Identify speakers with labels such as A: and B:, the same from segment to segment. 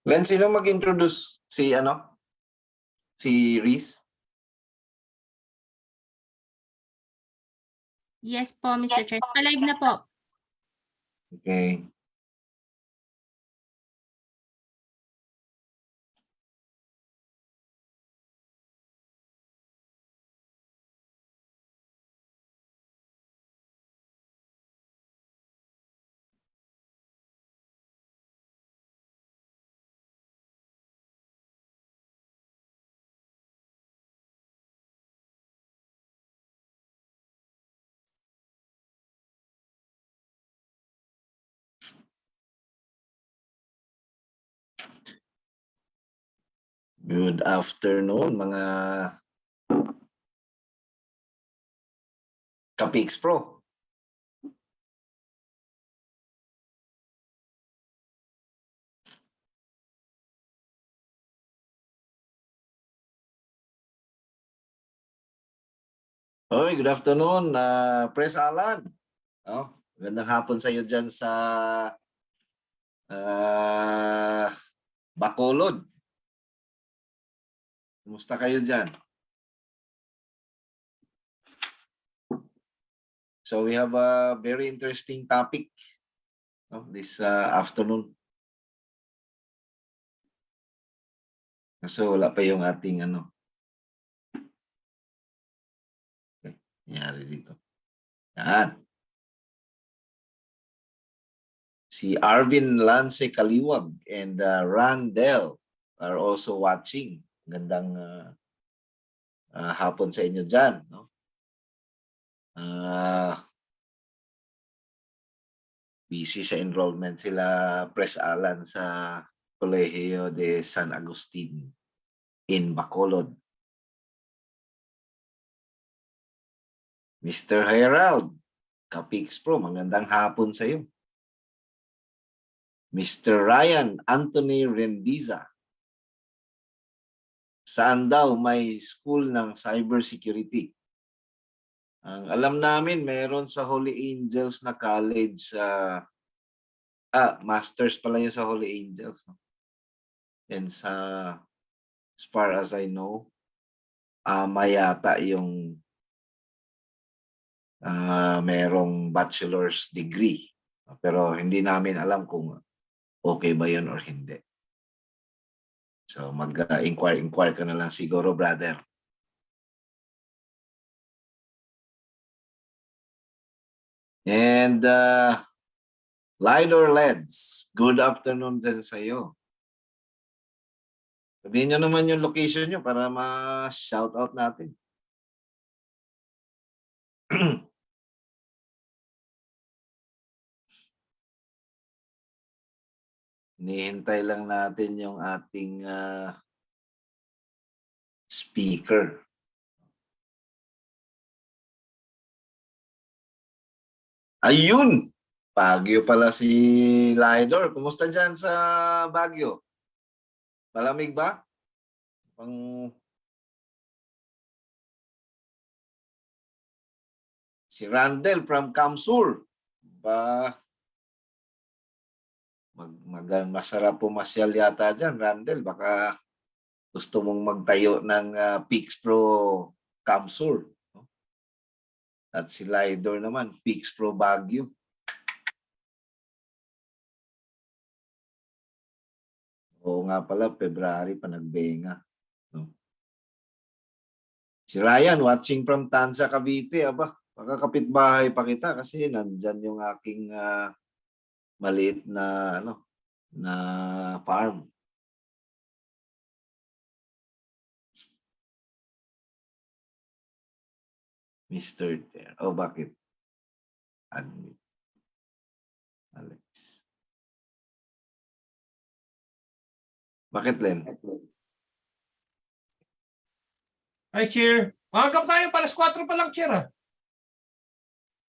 A: Len, sino mag-introduce? Si ano? Si Reese?
B: Yes po, Mr. Chair. Palive na po.
A: Okay. Good afternoon, mga Kapix Pro. Oy, good afternoon, Press Alan. Oh, magandang hapon sa iyo dyan sa Bacolod. Kumusta kayo dyan? So we have a very interesting topic this afternoon. So wala pa yung ating ano. Okay, nangyari dito. Yan. Si Arvin Lance Kaliwag and Randel are also watching. Gandang hapon sa inyo dyan. No? Busy sa enrollment sila Press Alan sa Colegio de San Agustin in Bacolod. Mr. Herald, Kapix Pro, magandang hapon sa iyo. Mr. Ryan Anthony Rendiza, saan daw may school ng cybersecurity? Ang alam namin, meron sa Holy Angels na college. Masters pala yun sa Holy Angels. No? And as far as I know, mayata yung merong bachelor's degree. Pero hindi namin alam kung okay ba yun or hindi. So mag-inquire ka na lang siguro, brother. And Lidor Leds, good afternoon din sa iyo. Sabihin nyo naman yung location nyo para ma-shout out natin. Nihintay lang natin yung ating speaker. Ayun! Baguio pala si Lidor. Kumusta dyan sa Baguio? Malamig ba? Si Randel from Kamsur. Masarap pumasyal yata dyan, Randel. Baka gusto mong magtayo ng Pix Pro Kamsur. At si Lidor naman, Pix Pro Baguio. Oo nga pala, February pa nagbenga. No? Si Ryan, watching from Tanza, Cavite. Aba, baka kapitbahay pa kita kasi nandyan yung aking maliit na farm. Mr. Ter. Oh, bakit? Admit. Alex. Bakit, Len?
C: Ay, Chair. Magagap tayo, palas 4 pa lang, Chair.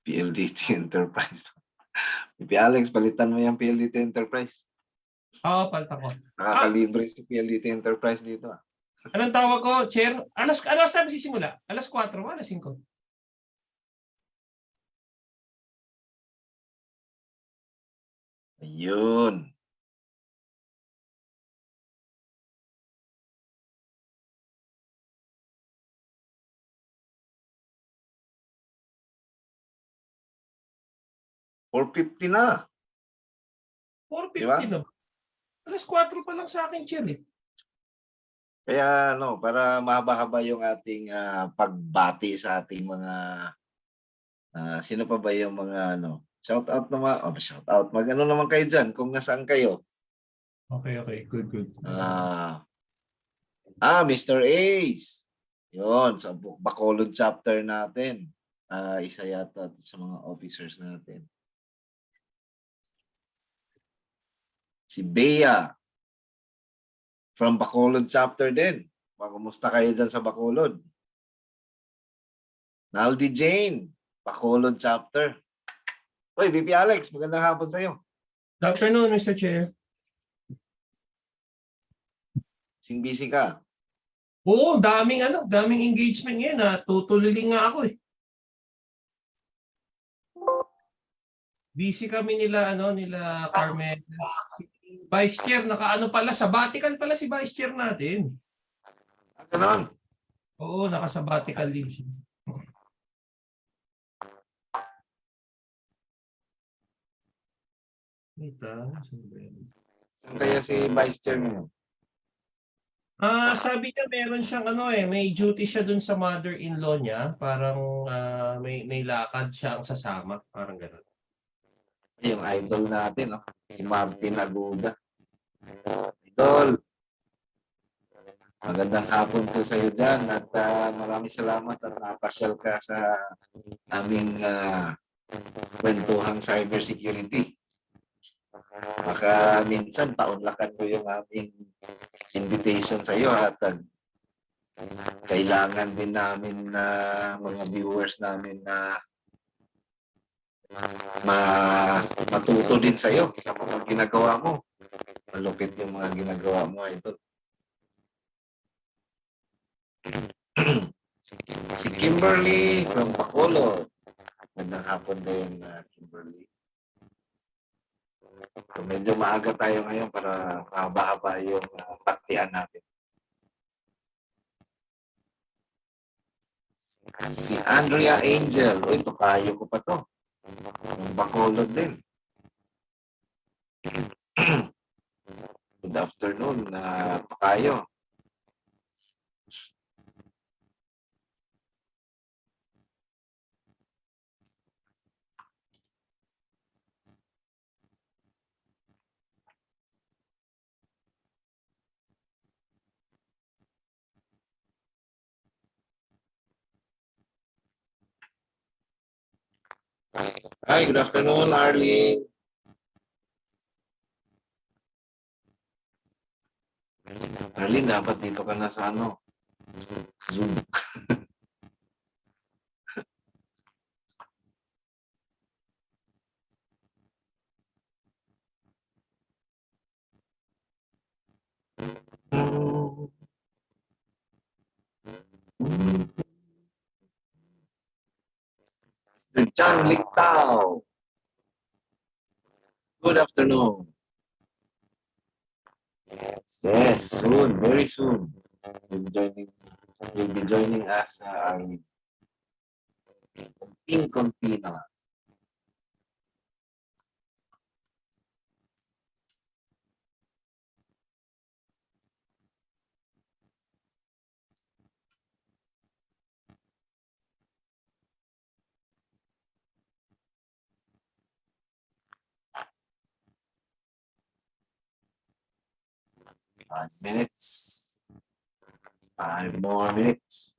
A: PLDT Enterprise. Pipi Alex, palitan mo yung PLDT Enterprise.
C: Oo, palta ko.
A: Nakakalibre si PLDT Enterprise dito.
C: Anong tawag ko, Chair? Alas tayo sisimula? Alas 4 o alas 5?
A: Ayun. 450 na.
C: 450
A: Di ba?
C: na. Alas 4 pa lang sa akin, Chair.
A: Kaya para mahaba-haba yung ating pagbati sa ating mga sino pa ba yung mga shout out naman. Shout out. Mag-ano naman kayo diyan kung nasaan kayo.
C: Okay. Good.
A: Mr. Ace. Yun, sa Bacolod chapter natin. Isa yata sa mga officers natin. Si Bea. From Bacolod chapter din. Kumusta kayo dyan sa Bacolod? Naldi Jane. Bacolod chapter. Uy, VP Alex, magandang hapon sa'yo.
C: Good afternoon, Mr. Chair.
A: Sing busy ka.
C: Oo, daming engagement ngayon. Tutuloy nga ako eh. Busy kami nila Carmen. Si Vice Chair, sabbatical pala si Vice Chair natin.
A: Ganon.
C: Oo, naka-sabbatical leave siya.
A: Saan kaya si Vice Chair mo?
C: Sabi niya meron siyang may duty siya dun sa mother-in-law niya. Parang may lakad siya ang sasama. Parang gano'n.
A: Yung idol natin, si Martin Aguda. Idol. Magandang hapon po sa iyo dyan at maraming salamat at napasyal ka sa aming kwentuhang cybersecurity. Baka minsan paunlakan ko yung aming invitation sa iyo at kailangan din namin mga viewers namin na matuto din sa iyo sa mga ginagawa mo. Malupit yung mga ginagawa mo, idol. Si Kimberly from Bacolod. Magandang hapon din, Kimberly. So, medyo maaga tayo ngayon para mahaba-haba yung baktian natin. Si Andrea Angel. O, ito kayo ko pa to. Yung Bacolod din. Good afternoon, kayo. Hi, good afternoon, Arlene. Arlene, dapat dito ka na sa Zoom. 𝐤𝐚𝐫𝐿. Good afternoon. Yes, soon, very soon. You'll be joining us in Contina. Five minutes. 5 more minutes.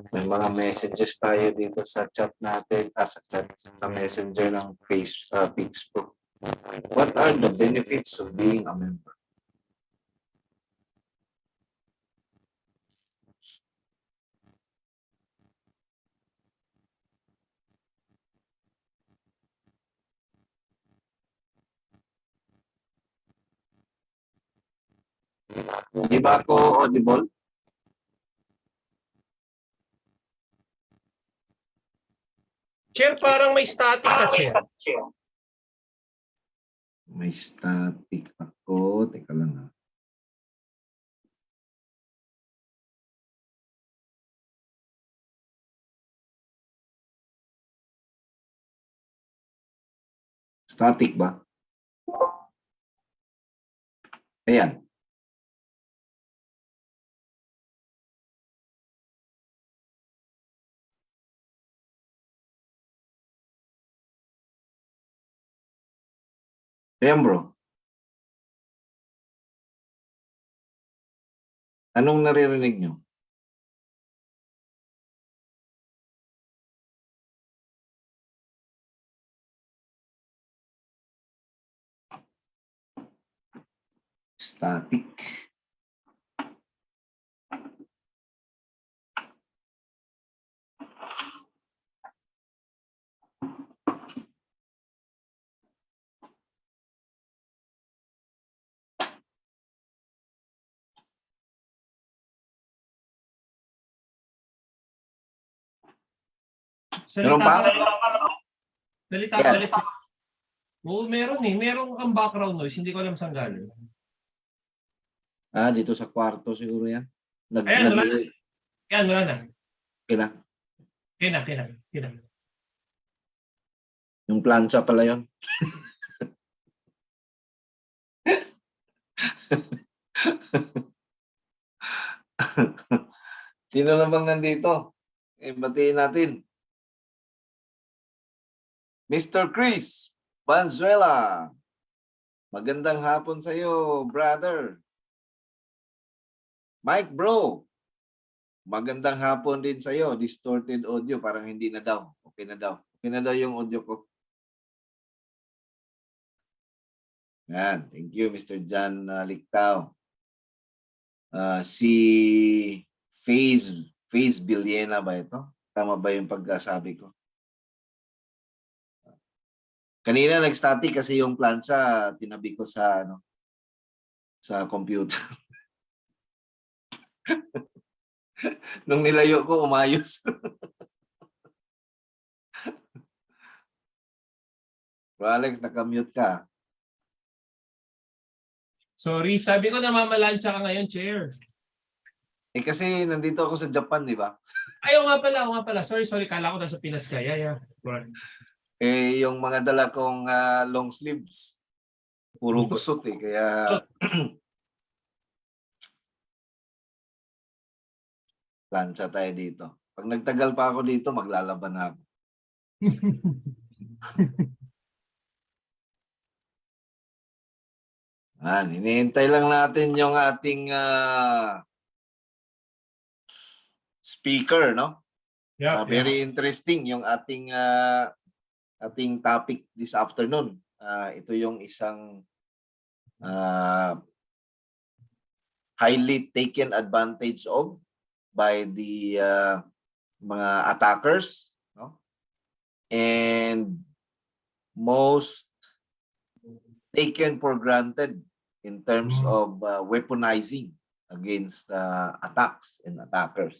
A: May mga messages tayo dito sa chat natin, sa messenger ng Facebook. What are the benefits of being a member? Di ba ako audible?
C: Chair, parang may static ka, Chair.
A: May static ako. Teka lang ha. Static ba? Ayan. Ayan bro. Anong naririnig nyo? Static. Meron pa?
C: Salita
A: Yan.
C: ka ulit. Oo, meron eh. Meron kang background noise. Hindi ko alam saan galing.
A: Ah, dito sa kwarto siguro yan.
C: Ayan, wala na. Ayan, wala na.
A: Kina.
C: Kina.
A: Yung plancha pala yun. Sino na bang nandito? Batiin natin. Mr. Chris Banzuela. Magandang hapon sa iyo, brother. Mike bro. Magandang hapon din sa iyo. Distorted audio, parang hindi na daw. Okay na daw. Okay na daw yung audio ko. Yan. Thank you, Mr. John 𝐓𝐞𝐜t. Si Phase Villena ba ito? Tama ba yung pagkasabi ko? Kanina nag-static kasi yung plancha tinabi ko sa sa computer. Nung nilayo ko umayos. Bro Alex, naka-mute ka.
C: Sorry, sabi ko namamalansya ka ngayon, Chair.
A: Eh kasi nandito ako sa Japan, di ba?
C: Ayaw nga pala. Sorry. Kala ko nasa Pinas ka. Yeah.
A: Eh yung mga dala kong long sleeves, puro kusot eh. Kaya plancha tayo dito. Pag nagtagal pa ako dito, maglalaban na ako. Hinihintay lang natin yung ating speaker, no?
C: Yeah.
A: Very interesting yung ating topic this afternoon. Ito yung isang highly taken advantage of by the mga attackers, no? And most taken for granted in terms of weaponizing against attacks and attackers.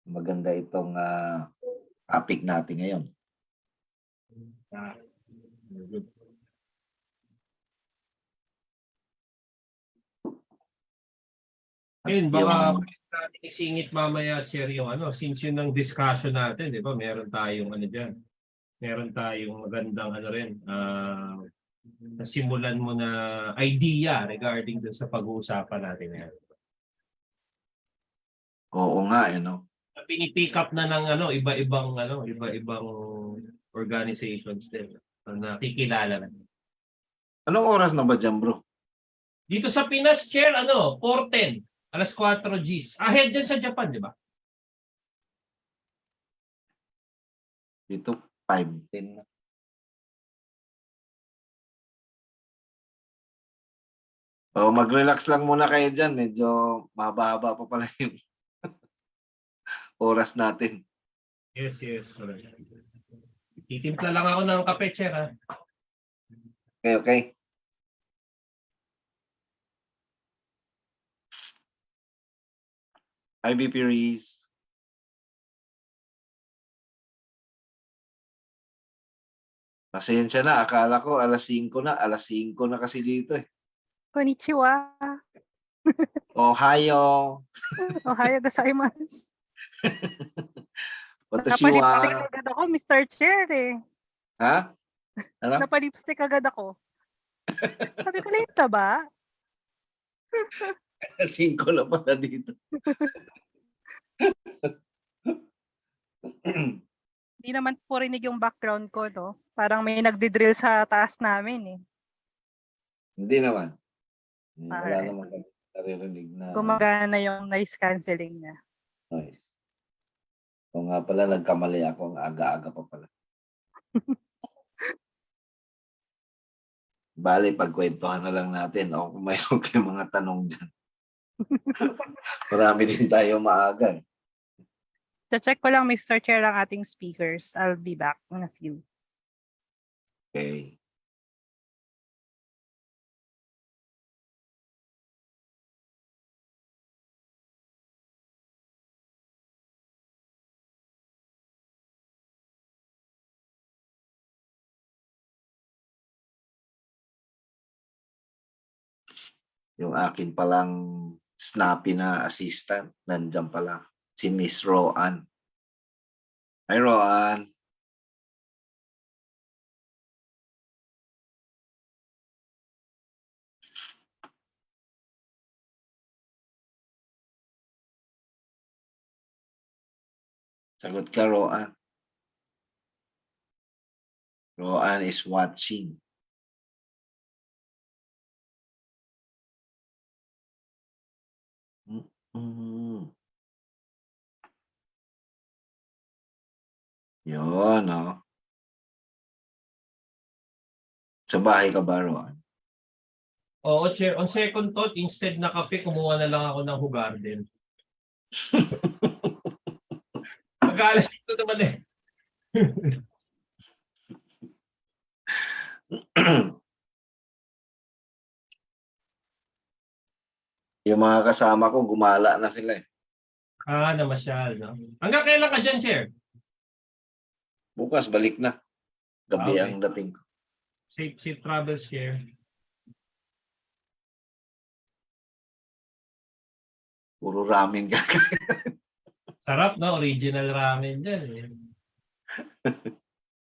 A: Maganda itong topic natin ngayon.
C: Ayun, baka natin isingit mamaya, Chair, yung since yun ang discussion natin, di ba? Meron tayong dyan. Meron tayong magandang nasimulan mo na idea regarding dun sa pag-uusapan natin ngayon.
A: Oo nga, no?
C: Pinipick up na ng iba-ibang organizations din na nakikilala na.
A: Anong oras na ba dyan, bro?
C: Dito sa Pinas, Chair, 4:10, alas 4 Gs. Ahead dyan sa Japan, di ba?
A: Dito, 5:10 na. Mag-relax lang muna kayo dyan. Medyo mahaba-haba pa pala yung oras natin.
C: Yes. Correct. Titimpla lang ako ng kape, Chair, ha?
A: Okay. Hi, VP Reese. Pasensya na, akala ko alas 5 na. Alas 5 na kasi dito eh.
D: Konnichiwa.
A: Ohio.
D: Ohayo gozaimasu.
A: Watashi
D: Napalipstick
A: wa.
D: agad ako, Mr. Chair eh.
A: Ha? Ano?
D: Napalipstick agad ako. Sabi ko, late na ba?
A: Alas 5 na pala dito.
D: Hindi naman po rinig yung background ko, no? Parang may nagdi-drill sa taas namin eh.
A: Hindi naman. Wala
D: Alright.
A: naman kami naririnig na
D: Gumagana yung noise cancelling na.
A: noise. O nga pala, nagkamali ako. Ang aga-aga pa pala. Bale, pagkwentuhan na lang natin. O kung mayroon kayong mga tanong dyan. Marami din tayo maaga.
D: Check ko lang, Mr. Chair, ang ating speakers. I'll be back in a few.
A: Okay. Yung akin palang snappy na assistant, nandyan pala. Si Miss Roan. Hi, Roan. Sagot ka, Roan. Roan is watching. Yun, no? Sa bahay ka ba, Roan?
C: Oo, Chair. On second thought, instead na kape, kumuha na lang ako ng Hugarden. Mag-alas ito naman eh.
A: Yung mga kasama ko, gumala na sila eh.
C: Namasyal, no? Hanggang kailan ka dyan, Chair?
A: Bukas, balik na. Gabi
C: Okay.
A: ang dating ko.
C: Safe travels, Chair.
A: Puro ramen ka.
C: Sarap, no? Original ramen dyan. Eh.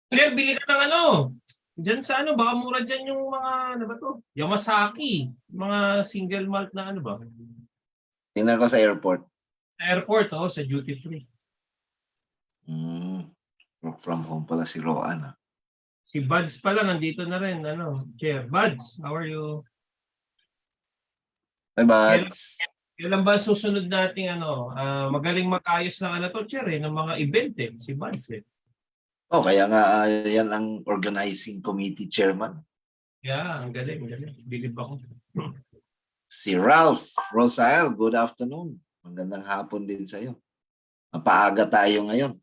C: Chair, bili ka ng ano? Diyan sa ano, baka mura dyan yung mga, ano ba to? Yamasaki. Mga single malt na ano ba?
A: Tingnan ko sa airport.
C: Airport, oh, sa duty free.
A: Work from home pala si Roan. Ah.
C: Si Buds pala, nandito na rin, ano, Chair. Buds, how are you?
A: Hi, Buds.
C: Kailan ba susunod nating ano, magaling mag-ayos ng ano to, Chair, eh, ng mga event eh, si Buds eh.
A: Oh, kaya nga yan ang organizing committee chairman.
C: Yeah, ang galing, galing. Bilib ako.
A: Si Ralph Rosael, good afternoon. Magandang hapon din sa iyo. Mapaaga tayo ngayon.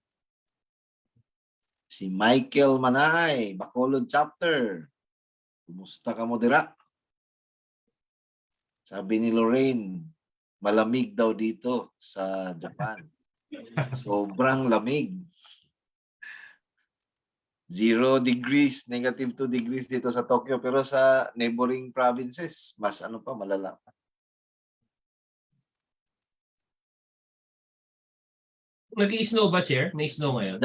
A: Si Michael Manay, Bacolod Chapter. Kumusta ka mo dira? Sabi ni Lorraine, malamig daw dito sa Japan. Sobrang lamig. 0 degrees, negative 2 degrees dito sa Tokyo. Pero sa neighboring provinces, mas ano pa, malala.
C: Nag-i-snow ba, Chair? May snow ngayon?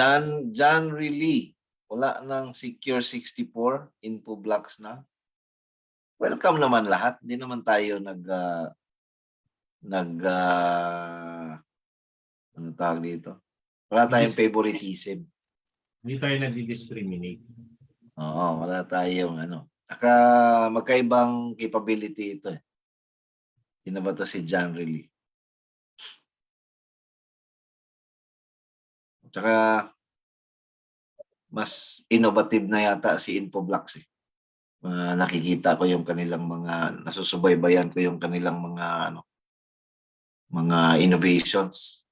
A: John Riley, wala ng Secure 64 Infoblox na. Welcome naman lahat. Hindi naman tayo ano tawag dito? Wala tayong favoritism.
C: Hindi tayo nag-discriminate.
A: Oo, wala tayong ano. Magkaibang capability ito eh. Sino ba to si John Riley? Tsaka mas innovative na yata si Infoblox eh. Nakikita ko yung kanilang mga, nasusubaybayan ko yung kanilang mga innovations.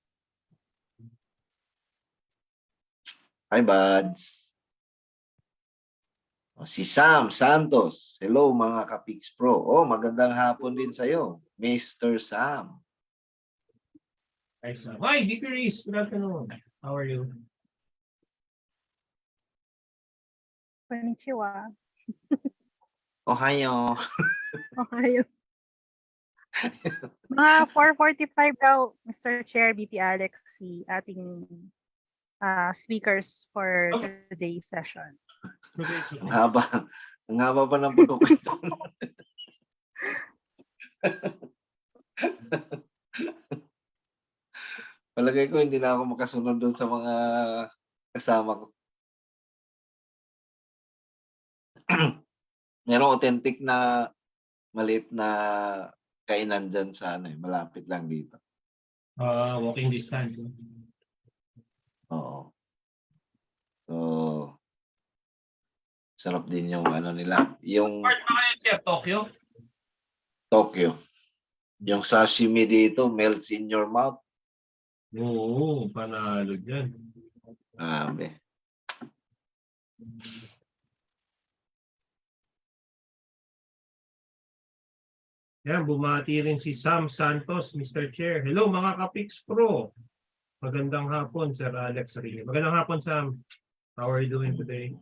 A: Hi, buds. Si Sam Santos. Hello, mga Kapix Pro. Oh, magandang hapon din sa'yo, Mr. Sam.
C: Nice. Hi, BP Reese. Good afternoon. How are you?
D: Konnichiwa.
A: Ohayo.
D: Okay. Mga 4:45 daw, Mr. Chair, BP Alex, si ating speakers for
C: Okay.
D: today's session.
A: Ang haba. Ang haba pa ng pagkukwento. Palagay ko hindi na ako makasunod doon sa mga kasama ko. Merong authentic na maliit na kainan dyan sa malapit lang dito.
C: Walking distance.
A: Oo. So, sarap din yung nila. Yung
C: Part ba kayo, Sir? Tokyo?
A: Tokyo. Yung sashimi dito melts in your mouth.
C: Oo, panalo dyan.
A: Grabe.
C: Yan, bumati rin si Sam Santos, Mr. Chair. Hello mga ka-Pix Pro. Magandang hapon, Sir Alex. Magandang hapon, Sam. How are you doing today?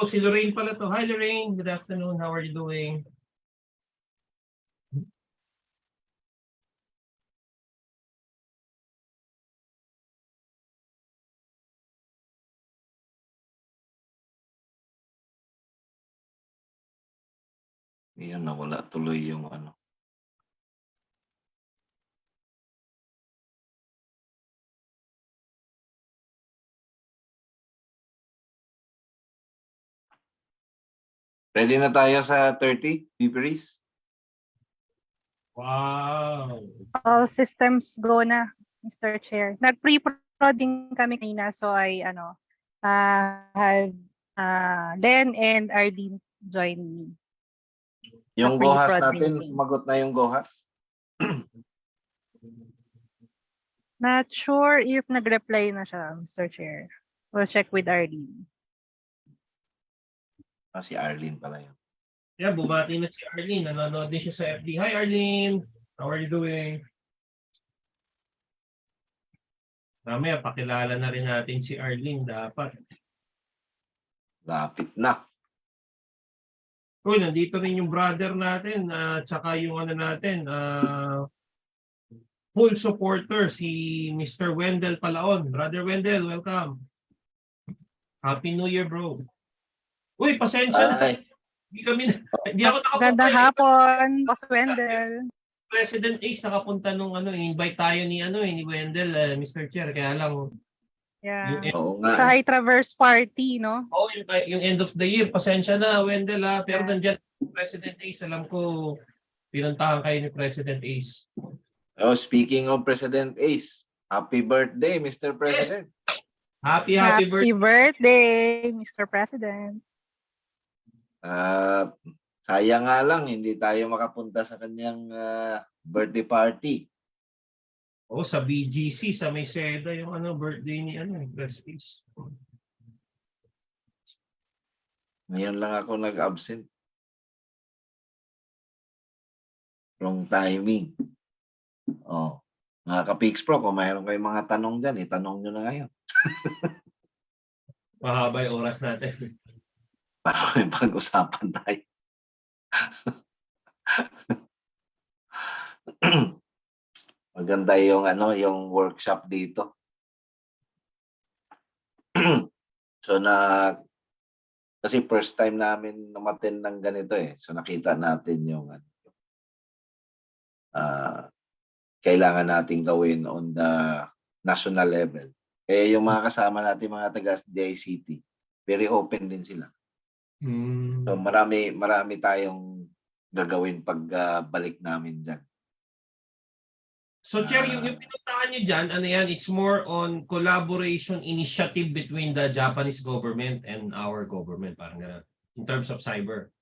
C: Si Lorraine pala to. Hi, Lorraine. Good afternoon. How are you doing?
A: Yun, nawala tuloy yung Ready na tayo sa 30, Biberies?
C: Wow.
D: All systems go na, Mr. Chair. Nag-pre-prod din kami kanina, so I have Len and Arlene join me.
A: Yung
D: Sa
A: Gohas
D: pre-prod
A: natin,
D: meeting.
A: sumagot na yung Gohas?
D: Not sure if nag-reply na siya, Mr. Chair. We'll check with Arlene.
A: Si Arlene pala yun.
C: Yeah, bumati na si Arlene. Nanonood din siya sa FB. Hi, Arlene. How are you doing? Mamaya, pakilala na rin natin si Arlene dapat.
A: Lapit na.
C: Uy, nandito rin yung brother natin tsaka yung natin, full supporter, si Mr. Wendell Palaon. Brother Wendell, welcome. Happy New Year, bro. Uy, pasensya na. Hindi ako nakapunta.
D: Ganda hapon, Boss Wendell.
C: President Ace nakapunta nung invite tayo ni Wendell, Mr. Chair, kaya lang
D: Yeah.
A: Oo nga.
D: Sa High Traverse Party, no?
C: yung end of the year, pasensya na Wendell pero
D: Yeah.
C: nandiyan President Ace, alam ko pinuntahan kayo ni President Ace.
A: Oh, speaking of President Ace, happy birthday, Mr. President.
C: Happy
D: Happy
C: birthday.
D: birthday, Mr. President.
A: Sayang nga lang, hindi tayo makapunta sa kanyang birthday party.
C: Sa BGC, sa Meseda, yung birthday ni President Ace.
A: Ngayon lang ako nag-absent. Wrong timing. Oh, mga ka-Pix Pro, kung mayroon kayong mga tanong dyan, itanong nyo na ngayon.
C: Mahaba yung oras natin.
A: Para may pag-usapan tayo. Maganda yung yung workshop dito. So kasi first time namin umattend ng ganito So nakita natin yung kailangan nating gawin on the national level. Yung mga kasama natin, mga taga DICT, very open din sila. So marami tayong gagawin pag balik namin dyan.
C: So, Chair, yung pinuntahan niyo dyan, it's more on collaboration initiative between the Japanese government and our government, parang gano'n, in terms of cyber.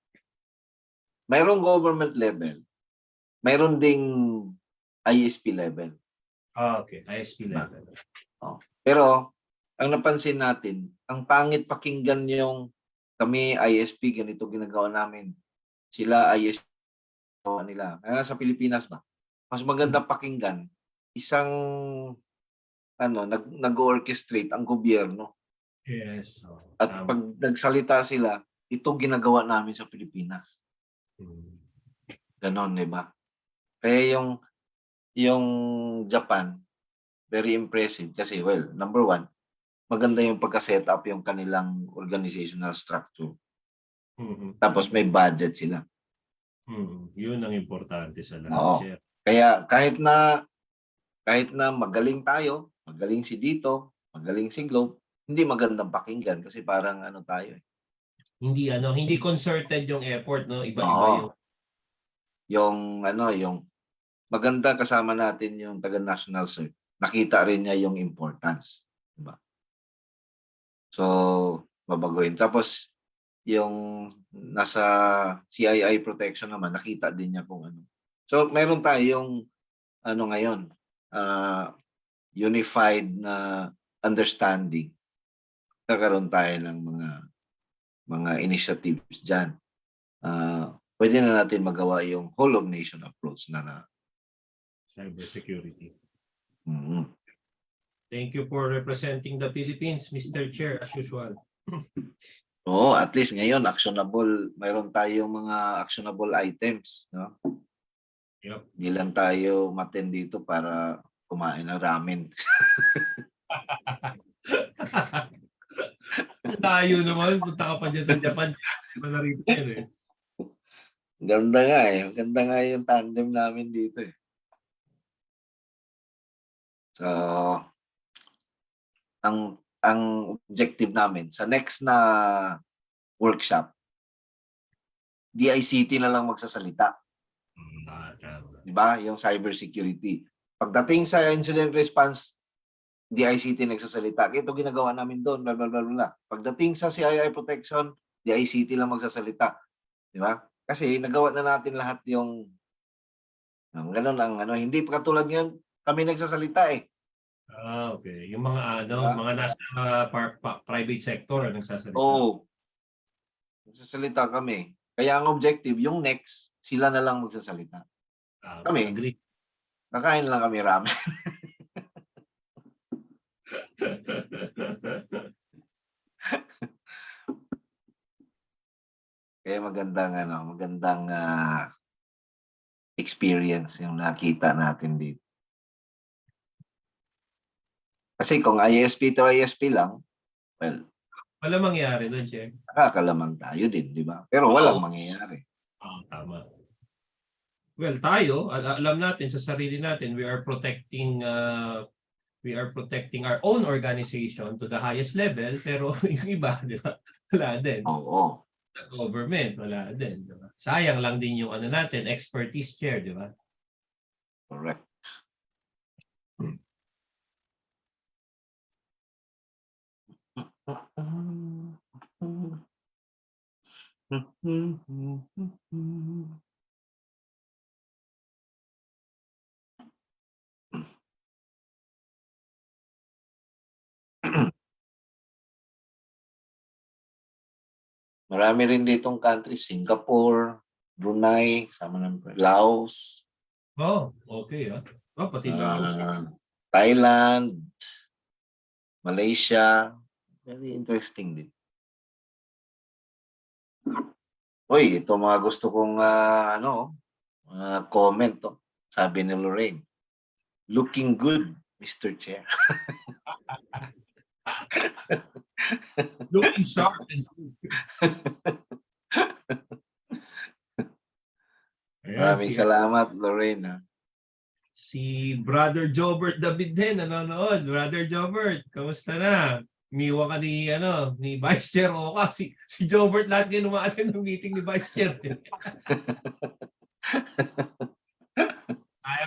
A: Mayroong government level. Mayroon ding ISP level.
C: Okay. ISP level.
A: Pero, ang napansin natin, ang pangit pakinggan yung kami ISP, ganito ginagawa namin. Sila IS nila. Kaya sa Pilipinas ba? Mas maganda pakinggan isang nag-orchestrate ang gobyerno.
C: Yes.
A: At pag nagsalita sila, ito ginagawa namin sa Pilipinas. Ganon, di ba? Kaya yung Japan, very impressive kasi, well, number one, maganda yung pagka-set up yung kanilang organizational structure. Tapos may budget sila.
C: Yun ang importante sa lahat,
A: Oo.
C: sir.
A: Kaya kahit na magaling tayo, magaling si Dito, magaling si Globe, hindi magandang pakinggan kasi parang tayo eh.
C: Hindi concerted yung effort, no? Iba-iba
A: Oo. Yung maganda kasama natin yung taga National Cert. Nakita rin niya yung importance, diba? So, babaguhin. Tapos yung nasa CII protection naman, nakita din niya kung ano. So, meron tayong ngayon, unified na understanding. Nagkaroon tayo ng mga initiatives diyan. Pwede na natin magawa yung whole of nation approach na
C: cybersecurity.
A: Thank
C: you for representing the Philippines, Mr. Chair, as usual.
A: Oo, at least ngayon actionable, mayroon tayong mga actionable items, no?
C: Yep.
A: Hindi lang tayo maten dito para kumain ng ramen.
C: Tayo naman, punta ka pa dyan sa Japan. Manarito yan eh.
A: Ganda nga eh. Ganda nga yung tandem namin dito eh. So, ang objective namin sa next na workshop, DICT na lang magsasalita. Diba? Yung cybersecurity. Pagdating sa incident response, DICT nagsasalita. Ito ginagawa namin doon, blah, blah, blah, blah. Pagdating sa CII protection, DICT lang magsasalita. Diba? Kasi nagawa na natin lahat yung ganun ang hindi pa katulad ngayon, kami nagsasalita eh.
C: Okay. Yung mga mga nasa private sector nagsasalita.
A: Oo. Nagsasalita kami. Kaya ang objective, yung next, sila na lang magsasalita. Kami,
C: agree.
A: kakain lang kami ramen. Kaya magandang experience yung nakita natin dito. Kasi kung ISP to ISP lang, well,
C: wala mangyayari doon, Che.
A: nakakalamang tayo din, di ba? Pero walang mangyayari.
C: Tama. Well, tayo, alam natin sa sarili natin, we are protecting our own organization to the highest level, pero yung iba, di ba? Wala din.
A: Oo.
C: The government, wala din. Di ba? Sayang lang din yung natin, expertise chair, di ba?
A: Correct. Marami rin ditong countries, Singapore, Brunei, sama ng Laos.
C: Okay. Pati Laos.
A: Thailand, Malaysia. Very interesting din. Uy, ito mga gusto kong comment. Sabi ni Lorraine. Looking good, Mr. Chair.
C: Looking sharp and good.
A: Maraming salamat, Lorraine.
C: Si Brother Jobert David din nanonood. Brother Jobert, kamusta na? Umiwa ka ni Vice Chair 𝐓𝐞𝐜𝐡. Si Jobert lahat ngayon umaattend ng meeting ni Vice Chair.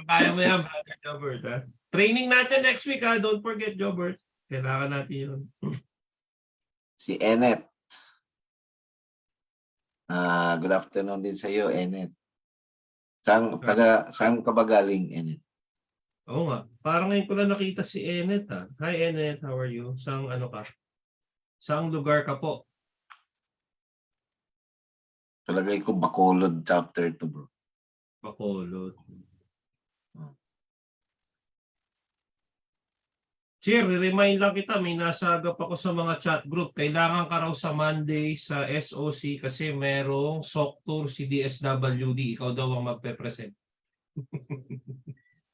C: Kaya mo yan, Brother Jobert. Ha? Training natin next week, ha? Don't forget, Jobert. Kailangan natin yun.
A: Si Enet. Good afternoon din sa iyo, Enet. Saan ka ba galing, Enet?
C: Oo nga. Parang ngayon ko lang nakita si Enet. Ha? Hi, Enet. How are you? Saang ka? Saang lugar ka po?
A: Talagay ko Bacolod chapter 2, bro.
C: Bacolod. Sir, remind lang kita, may nasagap ako sa mga chat group. Kailangan ka raw sa Monday sa SOC kasi merong SOC tour si DSWD. Ikaw daw ang magpe-present.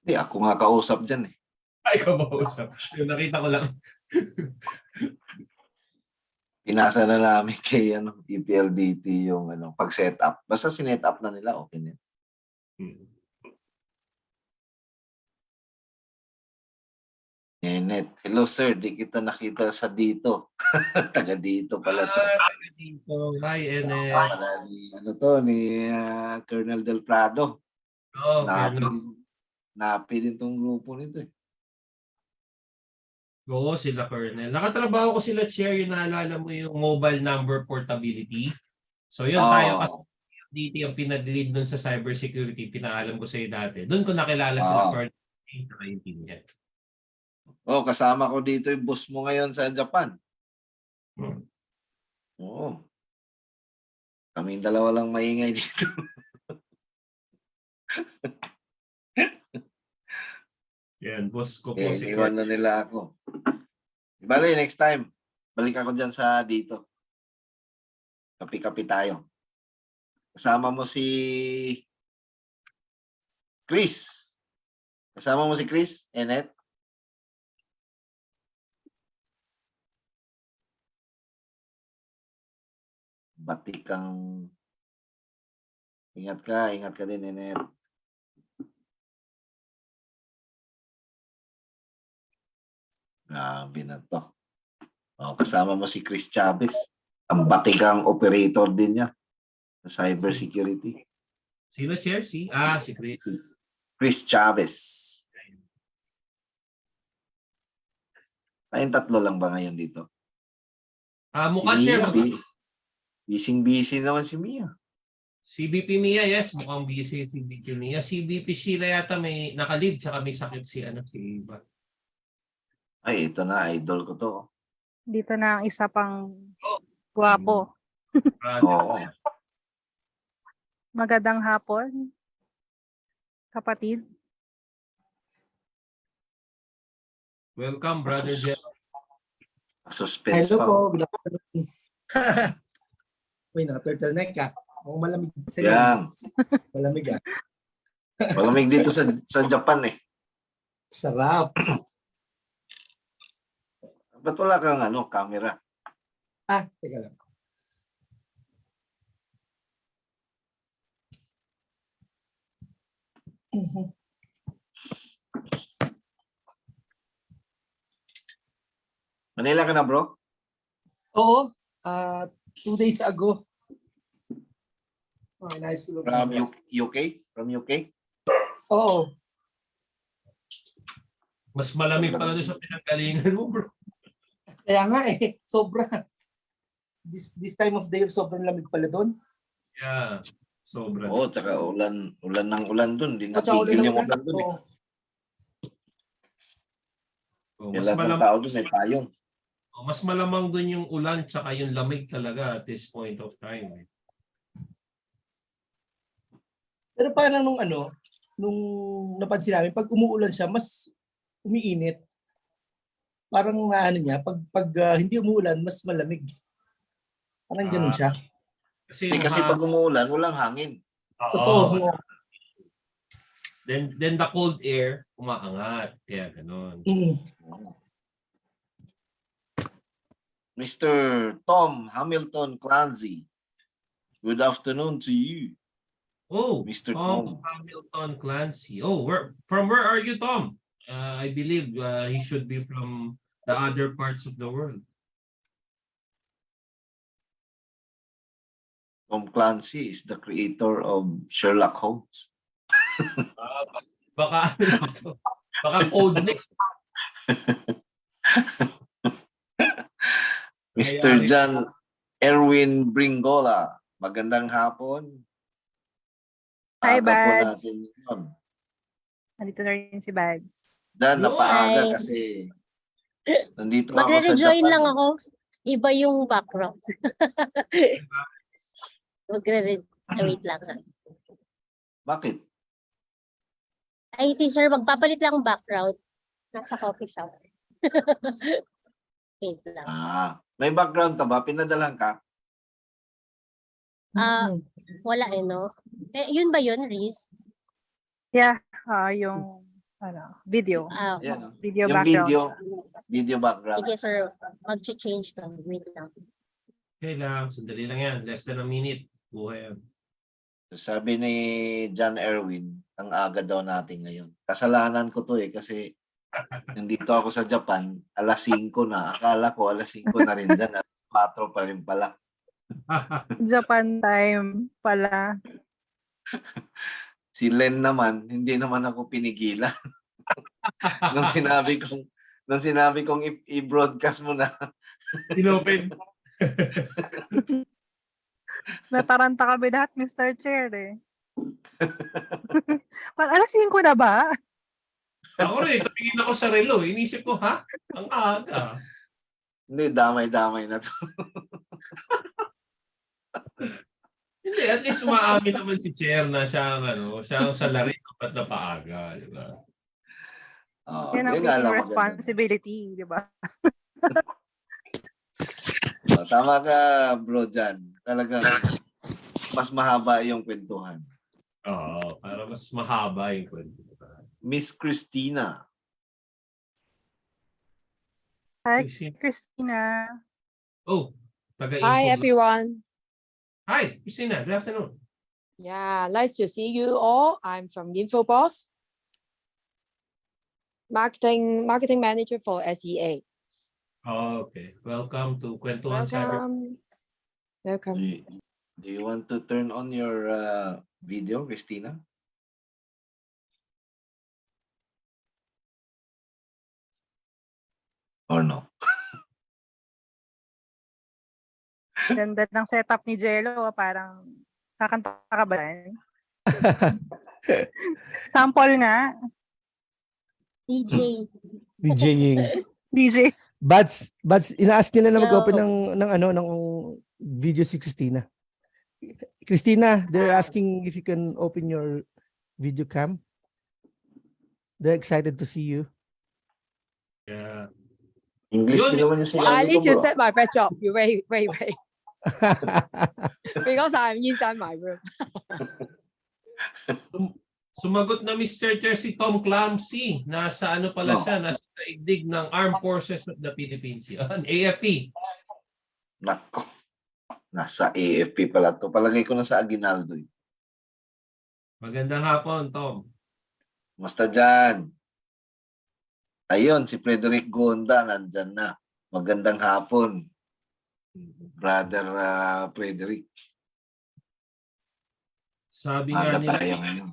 A: Hindi, ako nga kausap dyan eh.
C: Ay, ikaw ba usap? Yung nakita ko lang.
A: Pinasa na namin kay EPLDT yung pag-set up. Basta sinet up na nila, okay na. Enet. Hello sir, di kita nakita sa dito. Taga dito pala to.
C: Taga dito. Hi, Enet.
A: Ni Colonel Del Prado.
C: Oh,
A: Napi din tong grupo nito eh.
C: Oo, sila Colonel. Nakatrabaho ko sila, Chair, yung naalala mo yung mobile number portability. So yun, tayo kasi dito yung pinag-lead nun sa cybersecurity, pinaalam ko sa iyo dati. Doon ko nakilala sila Colonel at yung team niya.
A: Kasama ko dito yung boss mo ngayon sa Japan. Oo. Kaming dalawa lang maingay dito.
C: Yan, boss ko po si
A: Iwan na nila ako. Bale, next time, balik ako dyan sa dito. Kapi-kapi tayo. Kasama mo si Chris. Kasama mo si Chris, Enet. Batikang ingat ka din, Enet. Grabe na to. Kasama mo si Chris Chavez. Ang batikang operator din niya sa cybersecurity.
C: Sino, Chair? Si Chris.
A: Chris Chavez. Tayong tatlo lang ba ngayon dito?
C: Mukha,
A: si
C: Chair.
A: Busy naman si Mia.
C: CBP Mia, yes. Mukhang busy si CBP Mia. CBP Sheila yata may nakalib, tsaka may sakit si Iba.
A: Ay, ito na. Idol ko to.
D: Dito na ang isa pang guwapo.
A: Oo.
D: Magandang hapon, kapatid.
C: Welcome, Brother Jeff.
A: Suspense
E: Hello
A: pa.
E: po, good afternoon. Uy, naka-turtleneck ka. Ang malamig sa
A: Yan.
E: Malamig ah.
A: Malamig dito sa Japan eh.
E: Sarap.
A: Ba't wala kang camera?
E: Teka lang.
A: Manila ka na, bro?
E: Oo, 2 days ago. Nice to
A: From UK? From UK?
E: Oo.
C: Mas malamig pala doon sa pinanggalingan mo, bro.
E: Kaya nga sobra. This time of day, sobrang lamig pala doon.
C: Yeah, sobra.
A: Oo, tsaka ulan ng ulan dun. Hindi
E: Tsaka
A: napigil yung
E: ulan
A: ulan dun eh.
E: Oo.
C: Mas
A: Kailan ng
C: malamang,
A: tao dun may payong.
C: mas malamang doon yung ulan tsaka yung lamig talaga at this point of time.
E: Pero parang nung napansin namin, pag umuulan siya, mas umiinit. Parang pag hindi umuulan, mas malamig. Parang ganun siya.
C: Kasi,
A: Kasi pag umuulan, walang hangin.
E: Totoo.
C: Then the cold air umaangat, kaya ganoon.
A: Mr. Tom Hamilton Clancy, good afternoon to you.
C: Oh,
A: Mr.
C: Tom Hamilton Clancy. Oh, from where are you, Tom? I believe he should be from the other parts of the world.
A: Tom Clancy is the creator of Sherlock Holmes.
C: Baka code name.
A: Mr. John Erwin Bringola, magandang hapon.
D: Hi,
A: Aga po
D: Bads.
A: natin yun.
D: Nandito na rin si Bads.
A: Dan, napaaga
F: Hi.
A: kasi nandito ako sa
F: Magre-rejoin
A: Japan.
F: lang ako. Iba yung background. Wait lang. Ha.
A: Bakit?
F: IT sir, magpapalit lang ang background. Nasa coffee shop. Wait lang.
A: May background ka ba? Pinadalan ka?
F: Wala no? Yun ba yun, Riz?
D: Yeah, yung video.
A: Ayan, oh.
D: Video
A: Yung
D: background.
A: video background.
F: Sige sir, mag-change lang. Wait lang.
C: Okay lang, sandali lang yan. Less than a minute. Buhay yan.
A: Sabi ni John Erwin, ang aga daw natin ngayon. Kasalanan ko to kasi nandito ako sa Japan, alas 5 na. Akala ko alas 5 na rin dyan. Alas 4 pa rin pala.
D: Japan time pala.
A: Si Len naman, hindi naman ako pinigilan. nung sinabi kong i-broadcast mo na.
C: Inopen.
D: Nataranta kami lahat, Mr. Chair eh. Alas 5 na ba?
C: Ako rin, tumingin ako sa relo. Inisip ko, ha? Ang aga.
A: Hindi, damay-damay na to.
C: Hindi, at least maamin naman si Chair na siya ang salary dapat na paaga, di ba?
D: Yan ang
A: yun nga lang
D: fishing responsibility, di ba?
A: Tama ka, bro, Jan. Talagang mas mahaba yung kwentuhan.
C: Oo, para mas mahaba yung kwento.
A: Miss Christina.
D: Hi, Christina.
C: Oh, taga-info.
G: Hi, everyone.
C: Hi, Christina. Good afternoon.
G: Yeah, nice to see you all. I'm from Infoblox, marketing manager for SEA.
C: Oh, okay. Welcome to Kwentuhan Cyber.
G: Welcome.
A: Do you want to turn on your video, Christina? Or no?
D: Ganda ng setup ni Jello. Parang kakanta ka ba yan? Sample nga.
F: DJ.
H: DJing.
D: DJ.
H: But ina-ask nila na
F: Yo.
H: mag-open ng video si Christina. Christina, they're asking if you can open your video cam. They're excited to see you.
C: Yeah.
A: English
C: Yun,
A: din naman yung sinabi
G: I
A: ko,
G: need to
A: bro.
G: set my backdrop. You wait. Because I'm inside my room.
C: Sumagot na Mr. Chair si 𝐓𝐞𝐜𝐡. Nasa pala siya, nasa daigdig ng Armed Forces of the Philippines. Yan, AFP.
A: Nako. Nasa AFP pala to. Palagay ko na sa Aguinaldo.
C: Magandang hapon, Tom.
A: Basta dyan. Ayun, si Frederick Gonda nandyan na. Magandang hapon, Brother Frederick.
C: Sabi nga
A: Aga
C: nila,
A: tayo ngayon.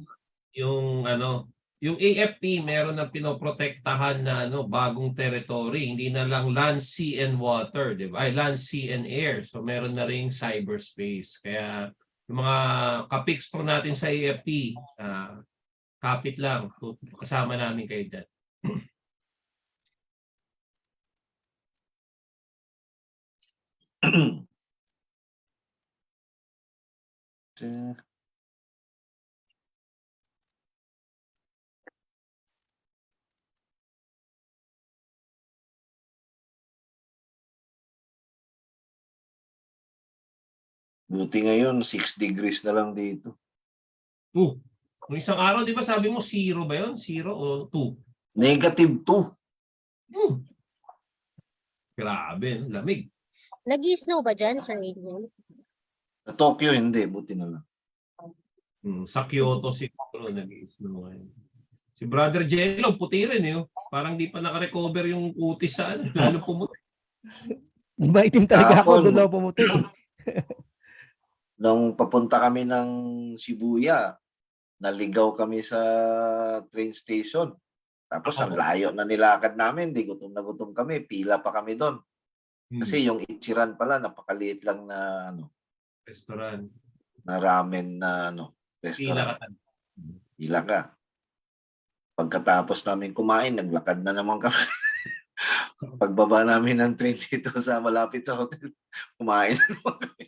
C: yung AFP meron na pinoprotektahan na bagong territory, hindi na lang land, sea and water, di ba? Ay, land, sea and air. So meron na ring cyberspace. Kaya yung mga kapiks pro natin sa AFP, kapit lang, kasama namin kayo dyan.
A: Buti ngayon, 6 degrees na lang dito.
C: Nung isang araw, di ba sabi mo 0 ba yun? 0 o 2?
A: -2.
C: Grabe, lamig.
F: Nag-snow ba dyan, Sir Adrian?
A: Sa Tokyo, hindi. Buti na lang.
C: Sa Kyoto siguro nag-snow ngayon. Si Brother Jello, puti rin eh. Parang di pa naka-recover yung utis sa lalo pumuti.
H: Maitim talaga ako,
A: Kahapon.
H: doon daw pumuti.
A: Nung papunta kami ng Shibuya, naligaw kami sa train station. Tapos ang layo na nilakad namin, di gutom na gutom kami, pila pa kami doon. Kasi yung Ichiran pala, napakaliit lang na
C: Restaurant.
A: na ramen na
C: Pila
A: restaurant.
C: ka.
A: Pila ka. Pagkatapos namin kumain, naglakad na naman kami. Pagbaba namin ng train dito sa malapit sa hotel, kumain na naman kami.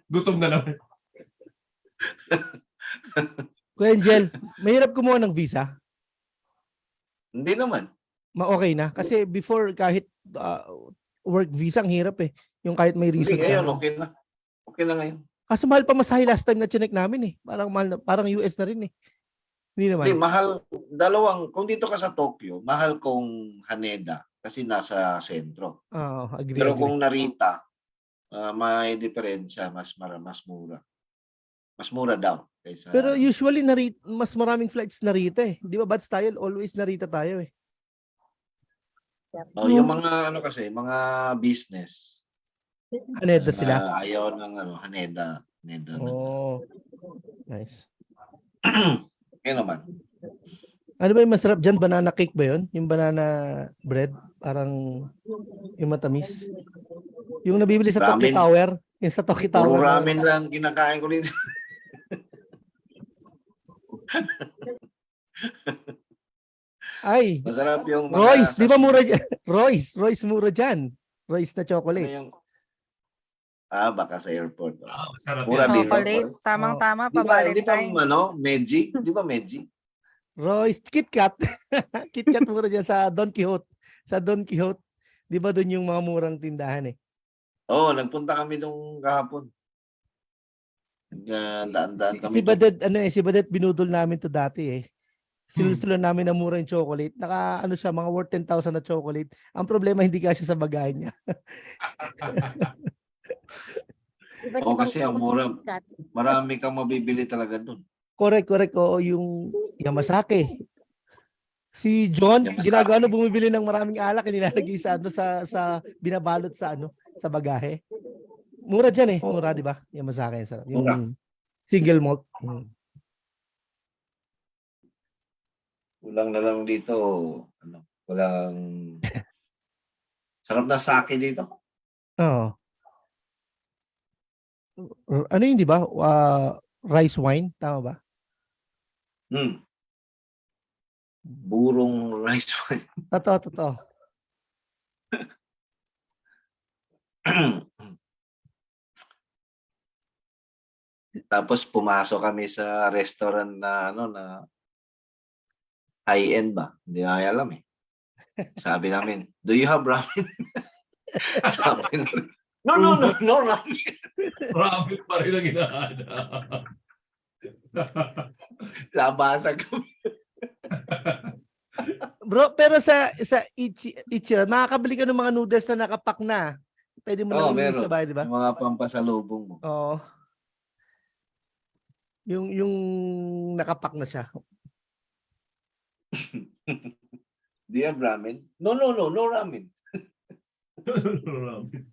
C: Gutom na naman.
H: Angel, mahirap kumuha ng visa?
A: Hindi naman.
H: Okay na? Kasi before, kahit work visa, ang hirap eh. Yung kahit may
A: Hindi
H: reason
A: ngayon,
H: ka.
A: okay na. Okay na ngayon.
H: Kaso mahal pa masahe last time na chinek namin eh. Parang mahal na, parang US na rin eh. Hindi naman.
A: Hindi, mahal. Kung dito ka sa Tokyo, mahal kung Haneda kasi nasa sentro.
H: Agree,
A: Pero
H: agree.
A: kung Narita, may diferensya, mas mura. Mas mura daw kaysa.
H: Pero usually mas maraming flights Narita eh. Di ba bad style? Always Narita tayo eh.
A: yung mga kasi, mga business.
H: Haneda sila.
A: Ayaw ng Haneda.
H: Oh. Nice.
A: Okay naman.
H: Ano ba yung masarap dyan? Banana cake ba yun? Yung banana bread? Parang yung matamis. Yung nabibili sa Tokyo
A: Ramen.
H: Tower. Yung sa Tokyo
A: Puro
H: Tower.
A: ramen lang kinakain ko dito.
H: Ay,
A: Masarap yung mga
H: Royce, di ba mura dyan? Royce mura dyan. Royce na
A: Ano
H: chocolate.
A: yung baka sa airport.
C: Masarap
A: Mura
C: yan.
A: dito.
D: Chocolate. Tamang-tama pa
A: Di ba
D: Valentine.
A: Meiji? Di ba Meiji?
H: Royce, KitKat. KitKat mura dyan sa Don Quixote. Sa Don Quixote. Di ba doon yung mga murang tindahan eh?
A: Oo, nagpunta kami nung kahapon. Daan-daan kami.
H: Si Badet binudol namin to dati eh. Sinusulan namin na mura yung chocolate. Siya, mga worth 10,000 na chocolate. Ang problema, hindi kasya sa bagay niya.
A: Oo, kasi ang mura. Marami kang mabibili talaga doon.
H: Correct. Oo, yung Yamasake. Si John,
A: Yamasake.
H: bumibili ng maraming alak, nilalagay sa binabalot sa bagahe. Mura dyan eh.
A: Oo.
H: Mura, di ba? Yamasake. Sarap.
A: Mura.
H: Yung single malt.
A: Kulang na lang dito. Walang sarap na sake dito.
H: Oo. Ano yun, di ba? Rice wine. Tama ba?
A: Burong rice wine.
H: Totoo.
A: Tapos pumasok kami sa restaurant na na high-end ba? Hindi na alam eh. Sabi namin, do you have ramen? Sabi namin, no ramen.
C: Ramen pa rin ang hinahanap.
A: Labasa kami.
H: Bro, pero sa Ichiran, makakabili ka ng mga noodles na nakapak na. Pwede mo na inumin
A: Meron.
H: sa bahay, di ba?
A: Yung mga pampasalubong mo.
H: Oo. Yung nakapak na siya.
A: Do you have ramen? No ramen.
C: Ramen.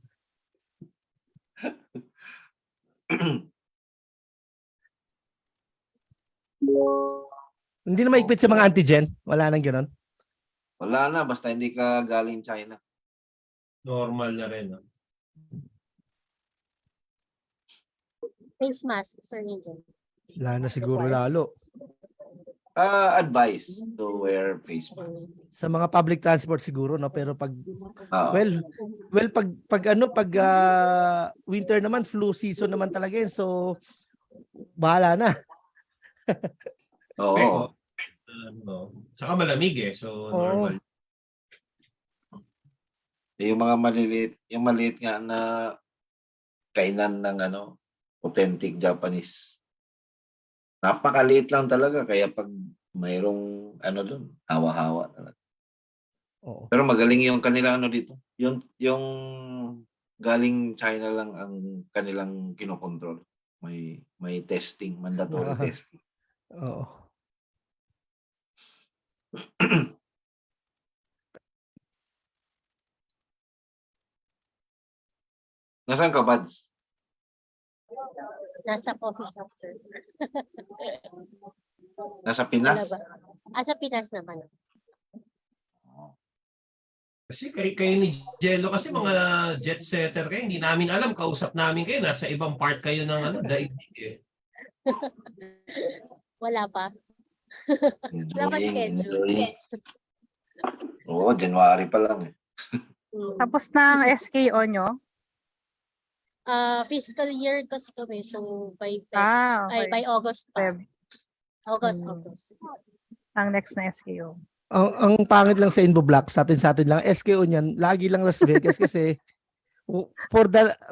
H: Hindi na maigpit sa mga antigen. Wala nang gano'n.
A: Wala na, basta hindi ka galing China.
C: Normal na rin.
F: Face mask, Sir Angel.
H: Wala na siguro lalo.
A: Advice to wear face mask.
H: Sa mga public transport siguro, no? Pero pag pag winter naman, flu season naman talaga yun. So bahala na.
A: Oo.
C: Saka malamig eh. So normal.
A: Yung mga maliit nga na kainan ng authentic Japanese. Napakaliit lang talaga kaya pag mayroong doon, hawa-hawa talaga.
H: Oo.
A: Pero magaling yung kanila dito. Yung galing China lang ang kanilang kinokontrol. May testing, mandatory testing.
H: Oo.
A: Nasaan ka, Bads?
F: Nasa coffee shop, sir.
A: Nasa Pinas?
F: Sa Pinas naman.
C: Kasi kayo ni Jello kasi mga jet setter kayo. Hindi namin alam. Kausap namin kayo. Nasa ibang part kayo ng daigdig eh.
F: Wala pa. Wala pa schedule.
A: Oo, January pa lang eh.
D: Tapos na ang SKO nyo?
F: Fiscal year kasi kami. So by
D: Okay.
F: by August pa.
D: Feb.
F: August,
D: Hmm.
F: August.
D: Ang next na SKO.
H: Ang pangit lang sa Infoblox, sa atin lang, SKO niyan, lagi lang Las Vegas kasi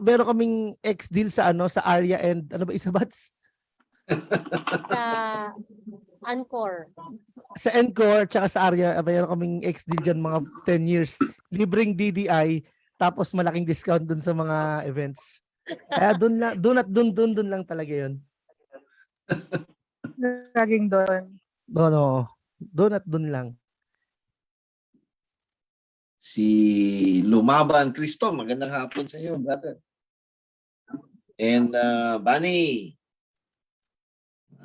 H: meron kaming ex-deal sa sa Aria and ano ba isa bats?
F: Sa Anchor.
H: Sa Encore tsaka sa Aria, meron kaming ex-deal dyan mga 10 years. Libreng DDI, tapos malaking discount dun sa mga events. Kaya dun lang talaga yun.
D: Laging doon.
H: No. Dun lang.
A: Si Lumaban Cristo, magandang hapon sa iyo, brother. And Bani,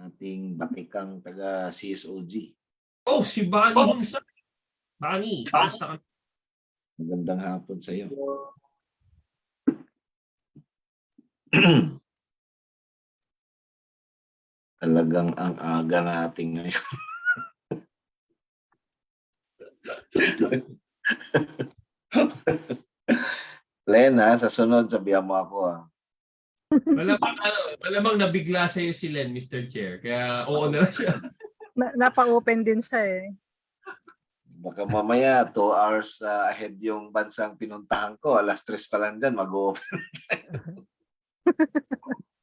A: ating batikang taga CSOG.
C: Oh, si Bani Hunsa. Bani, kamusta ka?
A: Magandang hapon sa iyo. Talagang ang aga natin ngayon. Lena, sa sunod sabihan mo ako
C: Malamang nabigla sa iyo si Len, Mr. Chair. Kaya oo na lang siya.
D: Napa-open din siya eh.
A: Baka mamaya 2 hours ahead yung bansang pinuntahan ko. Alas 3 pa lang dyan, mag-open.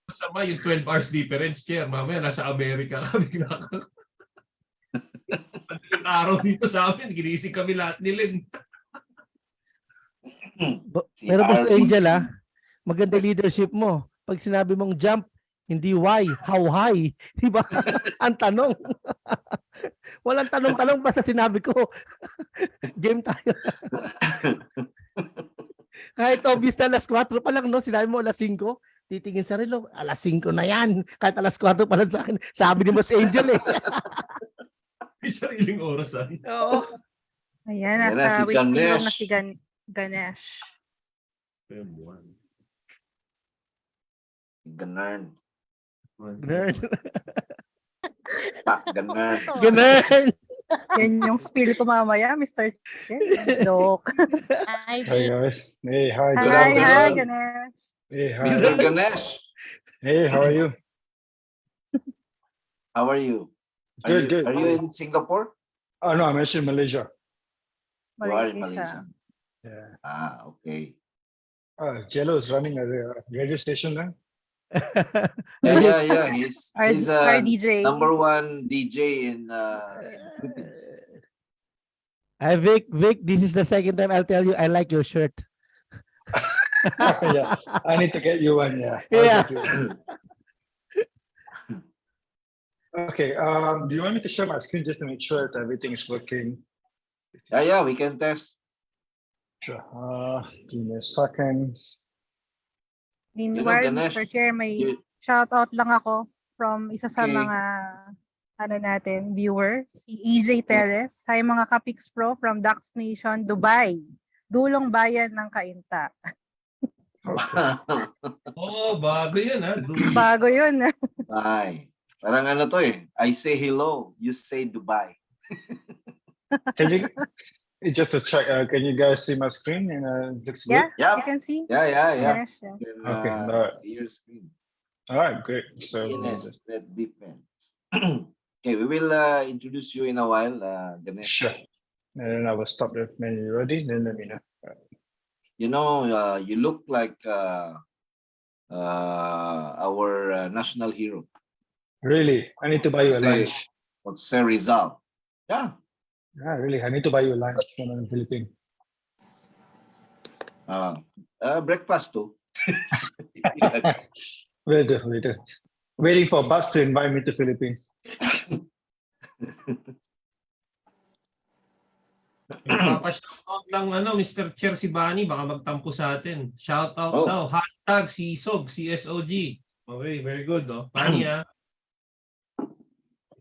C: Masama yung 12 hours difference, Chair. Mamaya nasa Amerika kami. Madaling araw dito sa amin. Ginising kami lahat ni Len.
A: Si
H: Pero Boss
A: RBC.
H: Angel maganda leadership mo. Pag sinabi mong jump, hindi why, how high. Diba? Ang tanong. Walang tanong-tanong, basta sinabi ko. Game tayo. Kahit obvious na alas 4 pa lang, no? Sinabi mo alas 5, titingin sa relo, alas 5 na yan. Kahit alas 4 pa lang sa akin. Sabi ni Boss Angel
C: May sariling oras.
H: Oo.
D: Ayan,
A: Ayan na,
D: nasa
A: si
D: waiting room
A: Ganesh.
D: na si Ganesh.
A: Ganun.
H: Ganun.
A: Ganun.
H: Ganun.
D: Yan yung spill ko mamaya, Mr. Che. Joke.
F: Hi,
I: Hi
F: Vic.
I: guys. Hey, hi.
A: Good
D: Hi,
A: afternoon.
D: Ganesh.
I: Hey, hi.
A: Mr. Ganesh,
I: Hey, how are you?
A: how are you?
I: Good, good.
A: Are you in Singapore?
I: Oh no, I'm actually in Malaysia.
A: You are in Malaysia.
I: Yeah.
A: Okay.
I: Jello is running a radio station now.
A: Yeah. He's
D: Our DJ.
A: #1 DJ in Philippines.
H: Vic, this is the second time I'll tell you I like your shirt.
I: Yeah, I need to get you one. Yeah. I'll
H: Yeah.
I: get you one. Okay. Do you want me to share my screen just to make sure that everything is working?
A: Yeah, we can test.
I: Sure. Give me a second.
D: Meanwhile,
A: Ganesh,
D: Mr. Chair, may
A: you-
D: shoutout lang ako from isa sa
A: Okay.
D: mga viewer, si EJ Perez. Hi mga Kapix Pro from Dax Nation, Dubai. Dulong bayan ng Kainta.
C: Oh, bago yun ha.
D: Bago yun.
A: Bye. Parang ano to I say hello, you say Dubai.
I: Can you just to check? Can you guys see my screen? And looks
D: Yeah,
I: good.
A: Yep.
D: you can see.
A: Yeah.
D: Ganesh, yeah.
A: You can,
I: Okay, alright.
A: see your screen.
I: All right, great. So
A: DNS Threat Defense. Okay, we will introduce you in a while, Ganesh.
I: sure. And then I will stop it when you're ready. Then let me know.
A: You know, you look like our national hero.
I: Really, I need to buy you a
A: Say-
I: lunch.
A: What's the result? Yeah.
I: Yeah, really, I need to buy you a lunch when I'm in the Philippines.
A: Breakfast too.
I: Will do. Waiting for bus to invite me to Philippines.
C: Papashoutout lang Mr. Chair si Bani, baka magtampo sa atin. Shoutout
A: Oh.
C: daw. #CSOG, CSOG. Okay, very good. Bani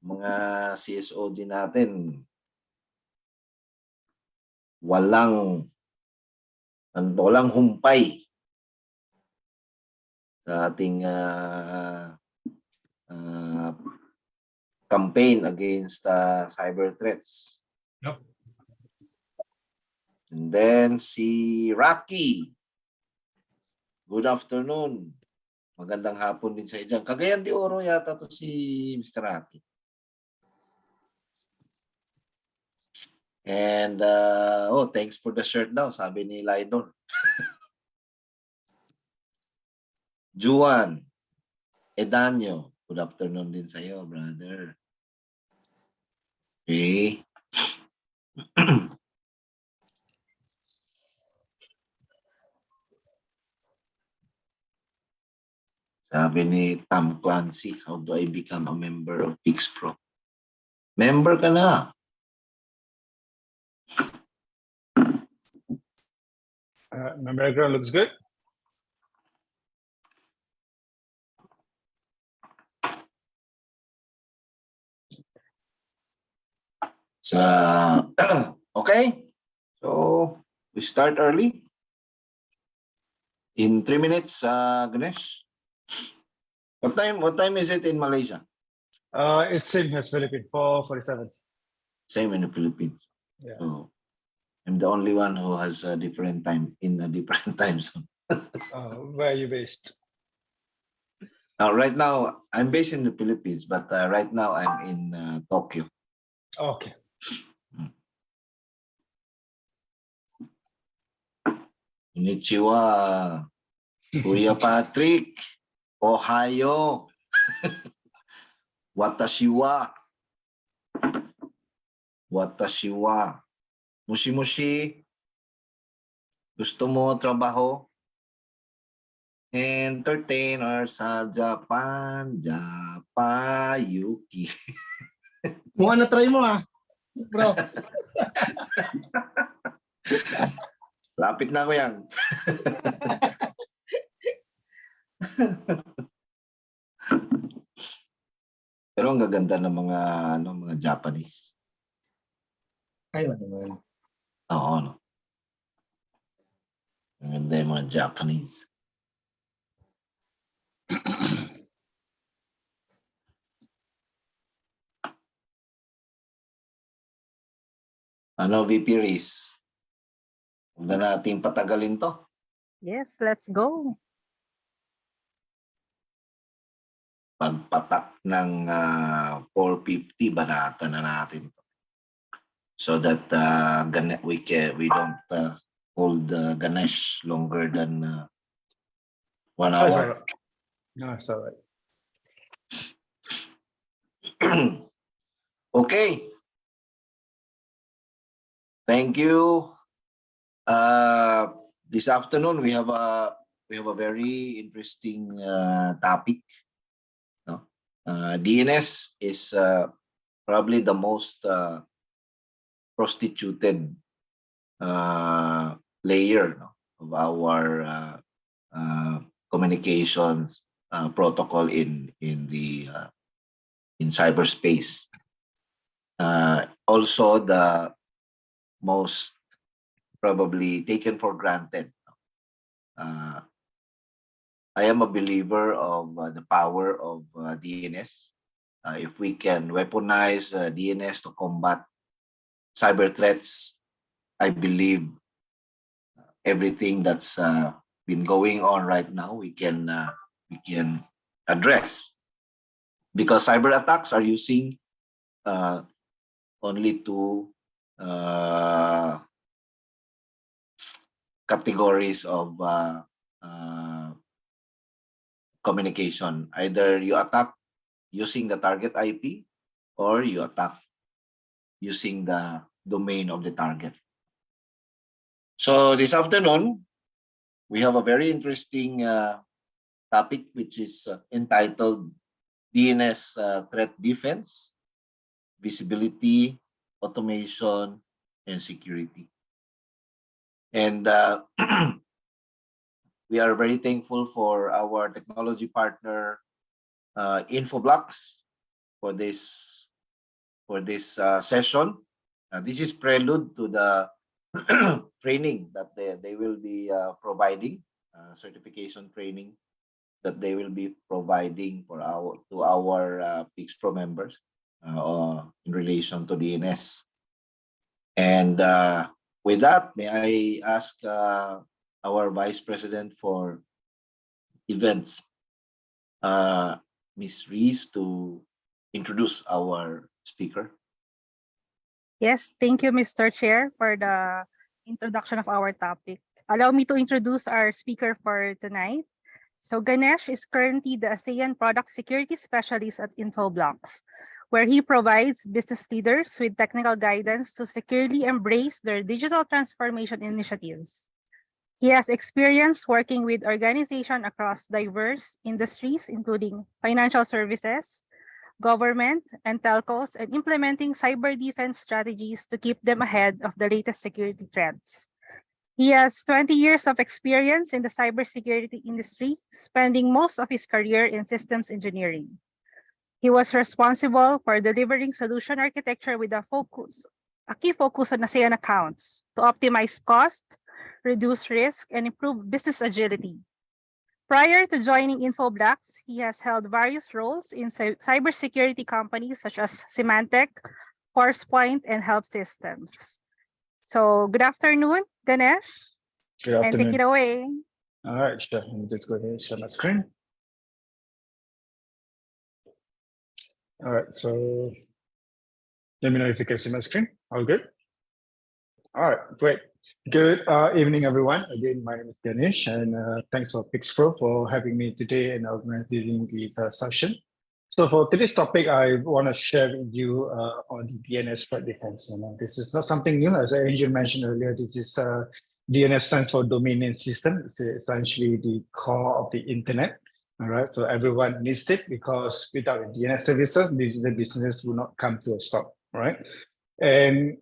A: Mga CSOG natin, walang humpay sa ating campaign against cyber threats.
C: Yep.
A: And then si Rocky. Good afternoon. Magandang hapon din sa inyo. Cagayan de Oro yata to si Mr. Rocky. And thanks for the shirt daw, sabi ni Lydor. Juan Edanyo, good afternoon din sa iyo, brother. Okay. Sabi ni Tom Clancy, how do I become a member of 𝐓𝐞𝐜? Member ka na.
I: My background looks good.
A: So, okay. So, we start early. In 3 minutes, Ganesh. What time is it in Malaysia?
I: It's same as Philippines, 4:47.
A: Same in the Philippines.
I: Yeah.
A: So, I'm the only one who has a different time in a different time zone.
I: Where are you based?
A: Right now, I'm based in the Philippines, but right now I'm in Tokyo.
I: Okay.
A: Konnichiwa, Kuya Patrick, Ohio, Watashiwa, Mushi, gusto mo trabaho? Entertainer sa Japan, Japayuki.
E: Mukhang na-try mo bro.
A: Lapit na ko yan. Pero ang gaganda ng mga Japanese.
E: Ayun naman.
A: Oo, no. Ang ganda yung mga Japanese. VP Riz? Huwag na natin patagalin to.
D: Yes, let's go.
A: Pagpatak ng 450, banatan na natin to. So that we don't hold Ganesh longer than 1
I: That's
A: hour.
I: all right. No, it's all right.
A: Okay. Thank you. This afternoon we have a very interesting topic. No? DNS is probably the most prostituted layer, no, of our communications protocol in cyberspace. Also the most probably taken for granted. I am a believer of the power of DNS. If we can weaponize DNS to combat cyber threats, I believe everything that's been going on right now we can address, because cyber attacks are using only two categories of communication. Either you attack using the target IP or you attack using the domain of the target. So this afternoon, we have a very interesting topic which is entitled DNS Threat Defense, Visibility, Automation, and Security. And we are very thankful for our technology partner, Infoblox, for this session. This is prelude to the training that they will be providing, certification training that they will be providing to our 𝐓𝐞𝐜 members in relation to DNS. And with that, may I ask our Vice President for Events, Ms. Reese, to introduce our speaker.
D: Yes, thank you, Mr. Chair, for the introduction of our topic. Allow me to introduce our speaker for tonight. So Ganesh is currently the ASEAN Product Security Specialist at Infoblox, where he provides business leaders with technical guidance to securely embrace their digital transformation initiatives. He has experience working with organizations across diverse industries, including financial services, government, and telcos, and implementing cyber defense strategies to keep them ahead of the latest security trends. He has 20 years of experience in the cybersecurity industry, spending most of his career in systems engineering. He was responsible for delivering solution architecture with a key focus on ASEAN accounts to optimize cost, reduce risk, and improve business agility. Prior to joining Infoblox, he has held various roles in cybersecurity companies such as Symantec, Forcepoint, and Help Systems. So good afternoon, Ganesh,
I: Good
D: and take
I: afternoon.
D: it away.
I: All right, sure. Let me just go ahead and share my screen. All right, so let me know if you can see my screen. All good? All right, great. Good evening, everyone. Again, my name is Ganesh, and thanks for 𝐓𝐞𝐜 for having me today and organizing this session. So for today's topic, I want to share with you on the DNS Threat Defense. This is not something new. As Angel mentioned earlier, this is DNS stands for Domain Name System. It's essentially the core of the internet. All right, so everyone needs it because without DNS services, digital business will not come to a stop. Right, and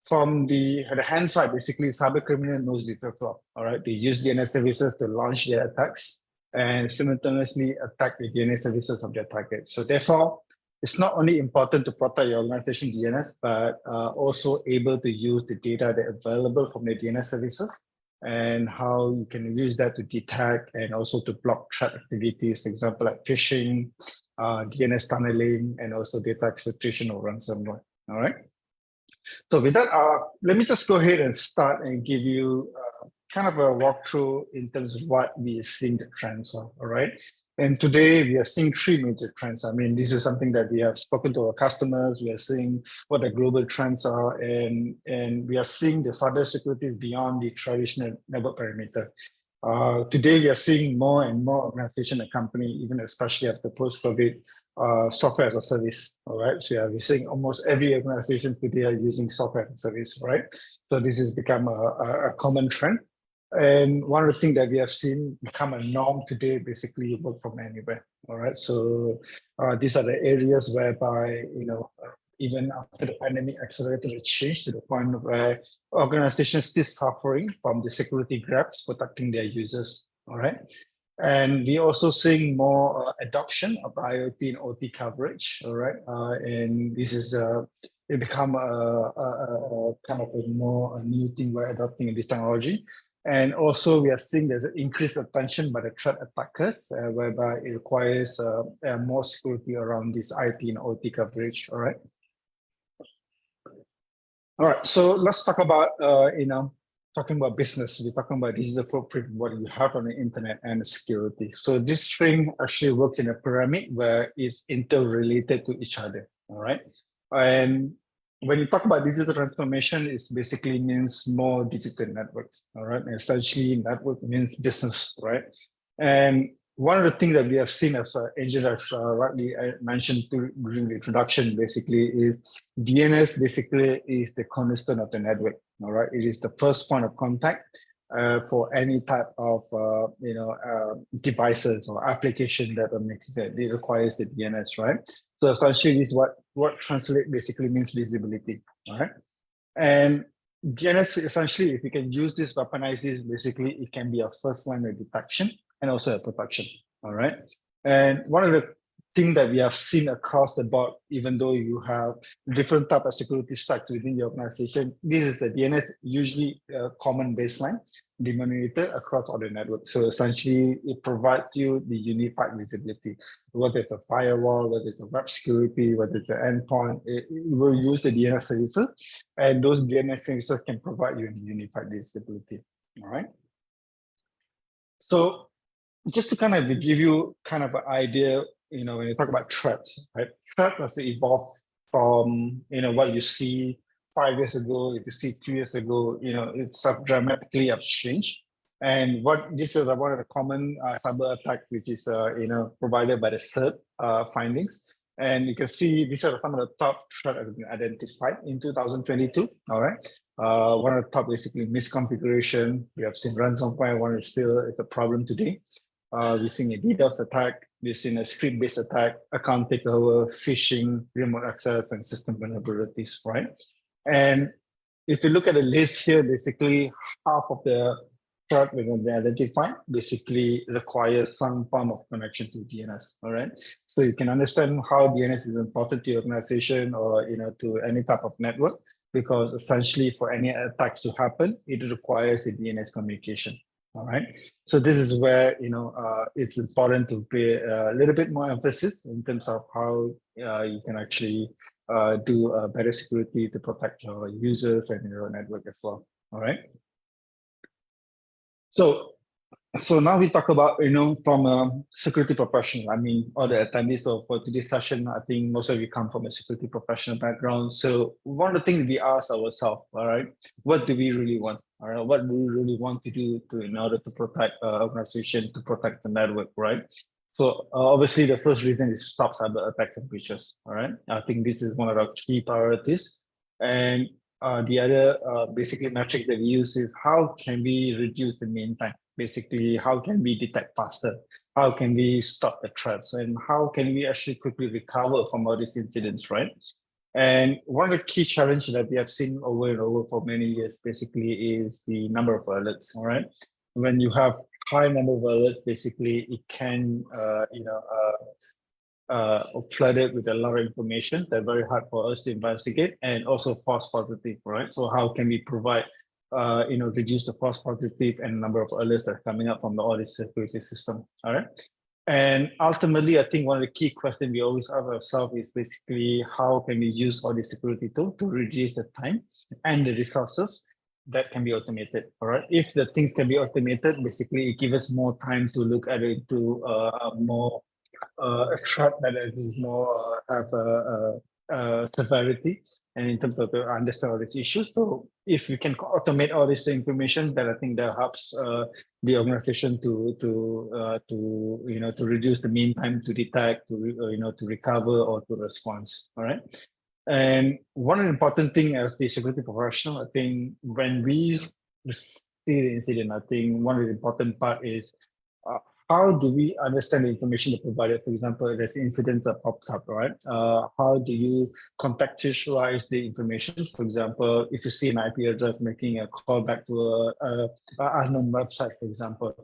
I: from the hand side, basically, cyber criminal knows this as well. All right, they use DNS services to launch their attacks and simultaneously attack the DNS services of their target. So therefore, it's not only important to protect your organization DNS, but also able to use the data that are available from the DNS services and how you can use that to detect and also to block threat activities, for example, like phishing, DNS tunneling, and also data exfiltration or ransomware. All right. So with that, let me just go ahead and start and give you kind of a walkthrough in terms of what we are seeing the trends of, all right? And today we are seeing three major trends. I mean, this is something that we have spoken to our customers. We are seeing what the global trends are, and we are seeing the cybersecurity beyond the traditional network perimeter. Today, we are seeing more and more organizations and companies, even especially after post-COVID, software as a service, all right? So we're seeing almost every organization today are using software as a service, right? So this has become a common trend. And one of the things that we have seen become a norm today, basically work from anywhere, all right? So these are the areas whereby, even after the pandemic accelerated a change to the point where organizations still suffering from the security gaps protecting their users, all right? And we're also seeing more adoption of IoT and OT coverage, all right? And this is, it become a kind of a new thing we're adopting in this technology. And also we are seeing there's an increased attention by the threat attackers, whereby it requires more security around this IT and OT coverage, all right? All right, so let's talk about, talking about business. We're talking about digital footprint, what you have on the internet and security. So this thing actually works in a pyramid where it's interrelated to each other, all right? And when you talk about digital transformation, it basically means more digital networks, all right? And essentially, network means business, right? And one of the things that we have seen, as Angel has rightly mentioned during the introduction, basically is DNS basically is the cornerstone of the network, all right? It is the first point of contact for any type of, devices or application that makes it. It requires the DNS, right? So essentially, this is what translate basically means visibility, all right? And DNS essentially, if you can use this, weaponize this, basically it can be a first line of detection and also a protection, all right? And one of the things that we have seen across the board, even though you have different type of security stacks within the organization, this is the DNS, usually a common baseline denominator across all the networks. So essentially, it provides you the unified visibility, whether it's a firewall, whether it's a web security, whether it's an endpoint, it will use the DNS services, and those DNS services can provide you unified visibility, all right? So just to kind of give you kind of an idea, when you talk about threats, right? Threat has evolved from, what you see 5 years ago, if you see 2 years ago, it's dramatically have changed. And this is one of the common cyber attack, which is provided by the third findings. And you can see these are some of the top threats that have been identified in 2022. All right. One of the top basically misconfiguration. We have seen ransomware. One is still a problem today. We've seen a DDoS attack. We've seen a script-based attack, account takeover, phishing, remote access, and system vulnerabilities. Right. And if you look at the list here, basically half of the threat we're going to identify basically requires some form of connection to DNS. All right. So you can understand how DNS is important to your organization or to any type of network, because essentially for any attacks to happen, it requires a DNS communication. All right. So this is where it's important to pay a little bit more emphasis in terms of how you can actually do better security to protect your users and your network as well. All right. So now we talk about, from a security professional. I mean, all the attendees for today's session, I think most of you come from a security professional background. So one of the things we ask ourselves, all right, what do we really want? All right, what do we really want to do in order to protect our organization, to protect the network, right? So obviously the first reason is to stop cyber attacks and breaches, all right? I think this is one of our key priorities. And the other basically metric that we use is how can we reduce the mean time? Basically, how can we detect faster? How can we stop the threats? And how can we actually quickly recover from all these incidents, right? And one of the key challenges that we have seen over and over for many years basically is the number of alerts, all right? When you have high number of alerts, basically it can, flooded with a lot of information that's very hard for us to investigate, and also false positive, right? So how can we provide, reduce the false positive and number of alerts that are coming up from the audit security system, all right? And ultimately, I think one of the key questions we always ask ourselves is basically how can we use all these security tools to reduce the time and the resources that can be automated, all right? If the things can be automated, basically it gives us more time to look at it to more a threat that is more have severity, and in terms of understand all these issues. So if we can automate all this information, then I think that helps the organization to reduce the mean time to detect, to recover, or to respond. All right. And one important thing as the security professional, I think when we see the incident, I think one of the important part is how do we understand the information they provided? For example, there's incidents that popped up, right? How do you contextualize the information? For example, if you see an IP address making a call back to a unknown website, for example,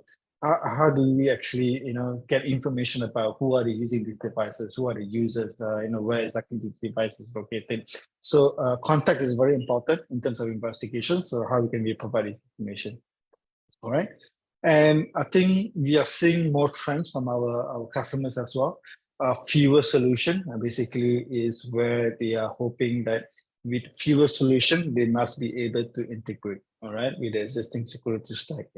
I: how do we actually, get information about who are using these devices, who are the users, where exactly these devices located? So context is very important in terms of investigation. So how can we provide this information? All right. And I think we are seeing more trends from our customers as well. Fewer solution basically is where they are hoping that with fewer solution, they must be able to integrate, all right, with the existing security stack,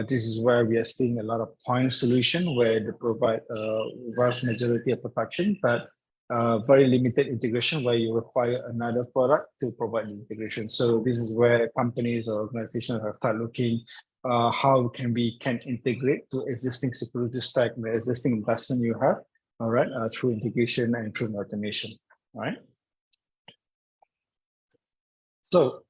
I: This is where we are seeing a lot of point solution where they provide a vast majority of protection, but very limited integration where you require another product to provide the integration. So this is where companies or organizations have started looking how can integrate to existing security stack, the existing investment you have, all right, through integration and through automation, all right? So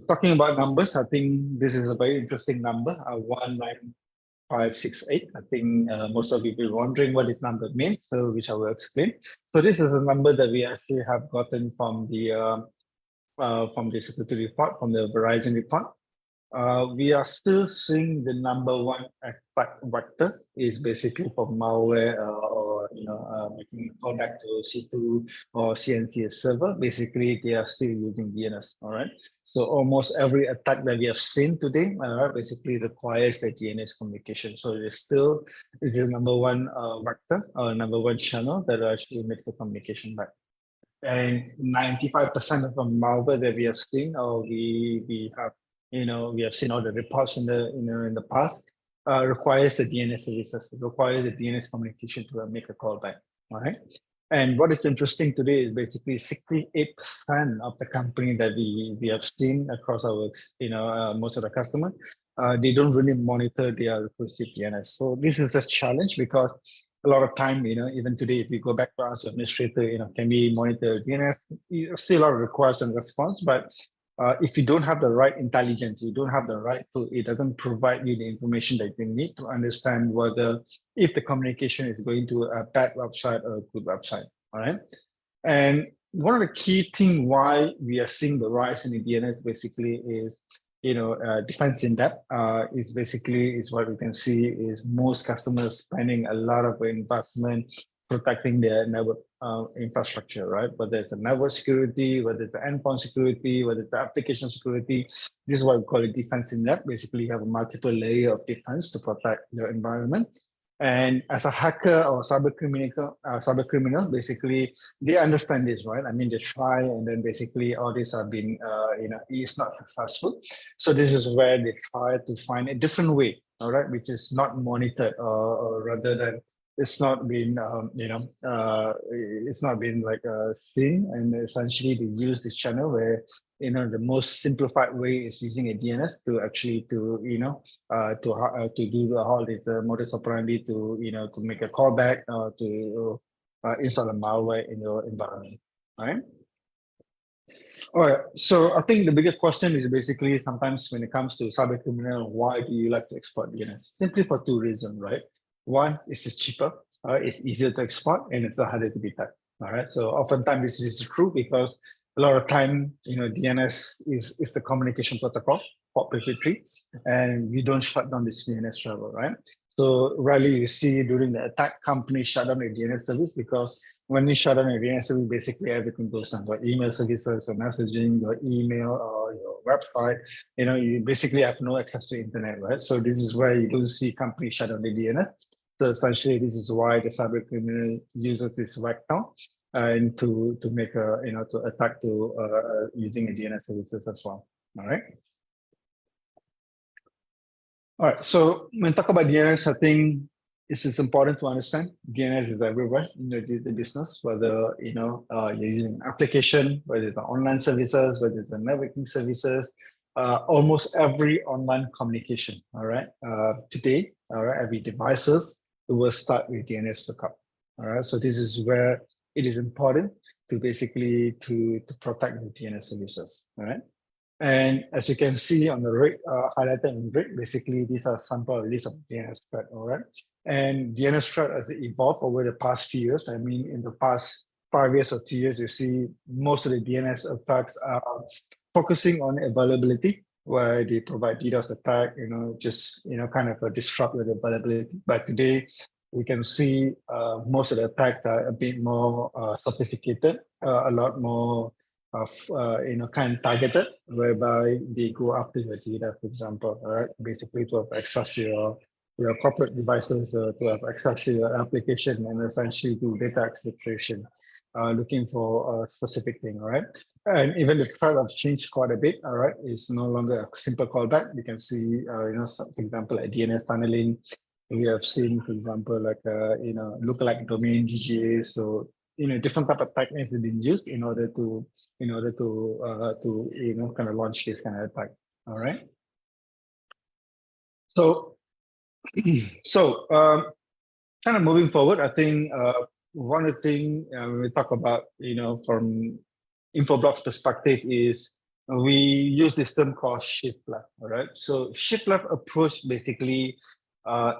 I: talking about numbers, I think this is a very interesting number, 19568. I think most of you will be wondering what this number means, so which I will explain. So this is a number that we actually have gotten from the security report, from the Verizon report. We are still seeing the number one attack vector is basically for malware or making a callback to C2 or CNCF server. Basically, they are still using DNS. All right. So almost every attack that we have seen today, basically requires the DNS communication. So it is the number one vector or number one channel that actually makes the communication back. And 95% of the malware that we have seen, or we have seen all the reports in the past, requires the DNS services, requires the DNS communication to make a callback. All right. And what is interesting today is basically 68% of the company that we have seen across our, most of the customers, they don't really monitor their recursive DNS. So this is a challenge because a lot of time, even today, if you go back to our administrator, can we monitor DNS? You see a lot of requests and response, but if you don't have the right intelligence, you don't have the right tool, it doesn't provide you the information that you need to understand whether if the communication is going to a bad website or a good website. All right. And one of the key things why we are seeing the rise in the DNS basically is, defense in depth is what we can see is most customers spending a lot of investment protecting their network infrastructure, right? Whether it's a network security, whether it's the endpoint security, whether it's the application security. This is what we call it defense in depth. Basically, you have a multiple layer of defense to protect your environment. And as a hacker or cyber criminal, basically they understand this, right? I mean, they try, and then basically all this have been, it's not successful. So this is where they try to find a different way, all right, which is not monitored, or rather than it's not been, it's not been like seen, and essentially they use this channel where the most simplified way is using a DNS to actually to do all this modus operandi to to make a callback or to install a malware in your environment. All right. All right. So I think the biggest question is basically sometimes when it comes to cyber criminal, why do you like to export DNS? Simply for two reasons, right? One is it's cheaper, it's easier to export, and it's harder to detect. All right. So oftentimes this is true because a lot of time, DNS is the communication protocol, port 53, and we don't shut down this DNS server, right? So rarely you see during the attack, companies shut down a DNS service because when you shut down a DNS service, basically everything goes down. Your email services, your messaging, your email, or your website. You basically have no access to internet, right? So this is where you don't see companies shut down the DNS. So essentially, this is why the cyber criminal uses this vector and to make a to attack to using a DNS services as well. All right. All right. So when talk about DNS, I think it's important to understand DNS is everywhere in the business. Whether you're using an application, whether it's online services, whether it's the networking services, almost every online communication. All right. Today, all right, every devices it will start with DNS lookup. All right. So this is where it is important to basically to protect the DNS services. All right. And as you can see on the rig, highlighted in rig, basically these are sample list of DNS threat. All right. And DNS threat has evolved over the past few years. I mean, in the past 5 years or 2 years, you see most of the DNS attacks are focusing on availability, where they provide DDoS attack, just kind of disrupt the availability. But today, we can see most of the attacks are a bit more sophisticated, a lot more kind of targeted, whereby they go after your data, for example, right? Basically to have access to your corporate devices, to have access to your application, and essentially do data exfiltration, looking for a specific thing, all right? And even the threat have changed quite a bit, all right? It's no longer a simple callback. You can see, for example, like DNS tunneling. We have seen, for example, like lookalike domain GGA. So different type of techniques have been used in order to kind of launch this kind of attack. All right. So kind of moving forward, I think one of the things when we talk about from Infoblox perspective is we use this term called shift left. All right. So shift left approach basically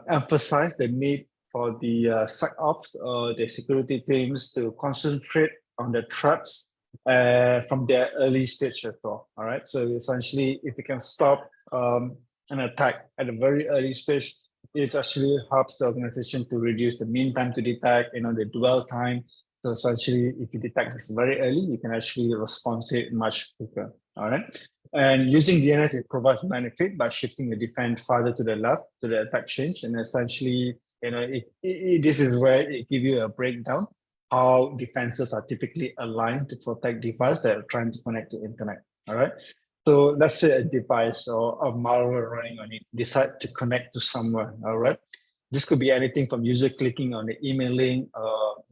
I: emphasize the need for the SecOps or the security teams to concentrate on the threats from their early stage as well. All right. So essentially, if you can stop an attack at a very early stage, it actually helps the organization to reduce the mean time to detect, the dwell time. So essentially, if you detect this very early, you can actually respond to it much quicker. All right. And using DNS, it provides benefit by shifting the defense farther to the left to the attack change. And essentially, this is where it gives you a breakdown how defenses are typically aligned to protect devices that are trying to connect to internet. All right. So let's say a device or a malware running on it decide to connect to somewhere. All right. This could be anything from user clicking on the email link,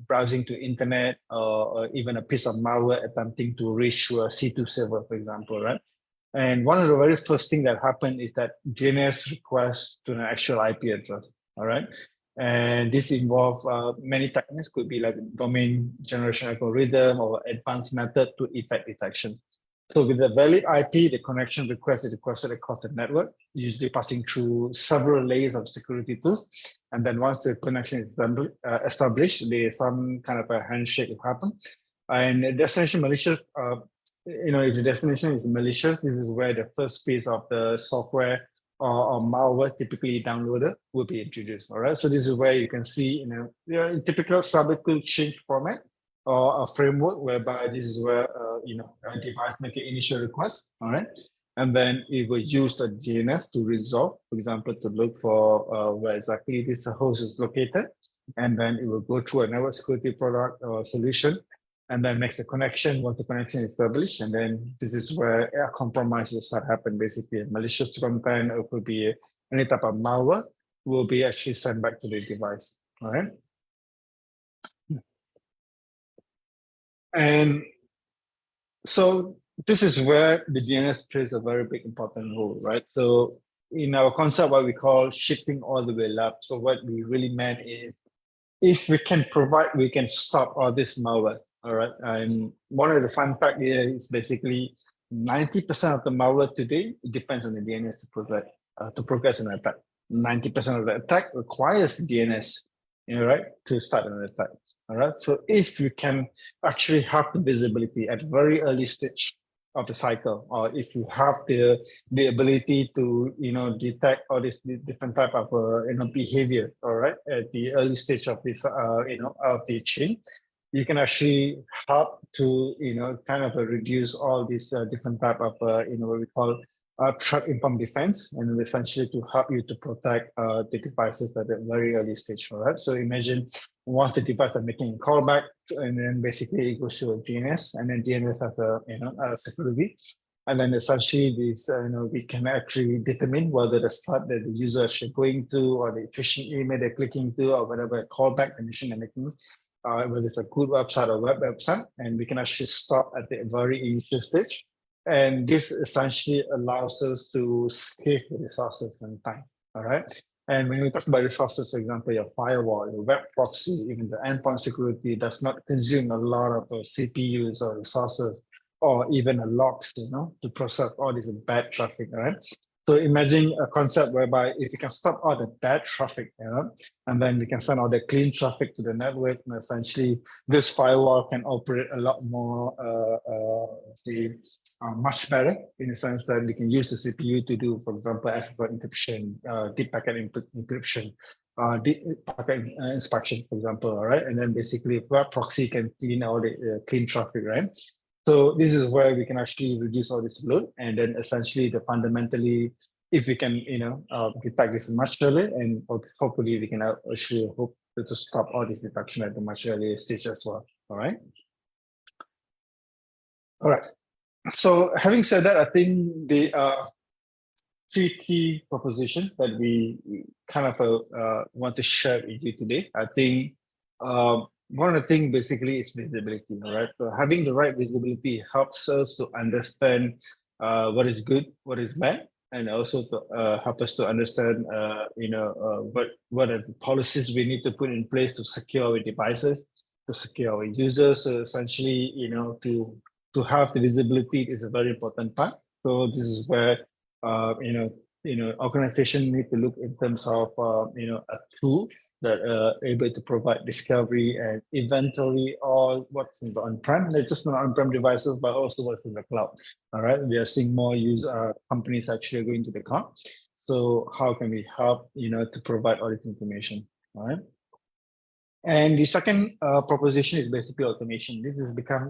I: browsing to internet, or even a piece of malware attempting to reach to a C2 server, for example, right? And one of the very first thing that happened is that DNS request to an actual IP address, all right? And this involves many techniques, could be like domain generation algorithm or advanced method to effect detection. So with a valid IP, the connection request is requested across the network, usually passing through several layers of security tools. And then once the connection is established, there's some kind of a handshake will happen. And the destination malicious, if the destination is malicious, this is where the first piece of the software or malware typically downloaded will be introduced. All right. So this is where you can see in typical subacute change format or a framework whereby this is where a device make an initial request. All right. And then it will use the DNS to resolve, for example, to look for where exactly this host is located. And then it will go through a network security product or solution and then makes the connection once the connection is established. And then this is where a compromise will start happen. Basically, malicious content, or could be any type of malware, will be actually sent back to the device. All right. And so this is where the DNS plays a very big important role, right? So in our concept, what we call shifting all the way left. So what we really meant is, if we can provide, we can stop all this malware. All right. And one of the fun fact here is basically 90% of the malware today depends on the DNS to progress an attack. 90% of the attack requires DNS, right, to start an attack. All right. So if you can actually have the visibility at very early stage of the cycle, or if you have the ability to detect all this different type of behavior, all right, at the early stage of this of the chain, you can actually help to kind of reduce all these different type of what we call threat informed defense, and essentially to help you to protect the devices at a very early stage. All right. So imagine once the device is making a callback, and then basically it goes to a DNS, and then DNS has a security, and then essentially this we can actually determine whether the site that the user is going to, or the phishing email they're clicking to, or whatever callback condition they're making, whether it's a good website or web website, and we can actually stop at the very initial stage. And this essentially allows us to save resources and time. All right. And when we talk about resources, for example, your firewall, your web proxy, even the endpoint security does not consume a lot of CPUs or resources, or even a logs, to process all this bad traffic. All right. So imagine a concept whereby if you can stop all the bad traffic, and then we can send all the clean traffic to the network, and essentially this firewall can operate a lot more, much better, in the sense that we can use the CPU to do, for example, SSL encryption, deep packet encryption, deep packet inspection, for example, all right? And then basically web proxy can clean all the clean traffic, right? So this is where we can actually reduce all this load, and then essentially fundamentally, if we can, detect this much earlier, and hopefully we can actually hope to stop all this detection at the much earlier stage as well. All right. All right. So having said that, I think the three key propositions that we kind of want to share with you today. I think one of the things basically is visibility, right? So having the right visibility helps us to understand what is good, what is bad, and also to help us to understand, what are the policies we need to put in place to secure our devices, to secure our users. So essentially, to have the visibility is a very important part. So this is where organization need to look in terms of a tool that able to provide discovery and inventory all what's in the on-prem, not just not on-prem devices, but also what's in the cloud. All right, we are seeing more companies actually going to the cloud. So how can we help to provide all this information? All right. And the second proposition is basically automation. This has become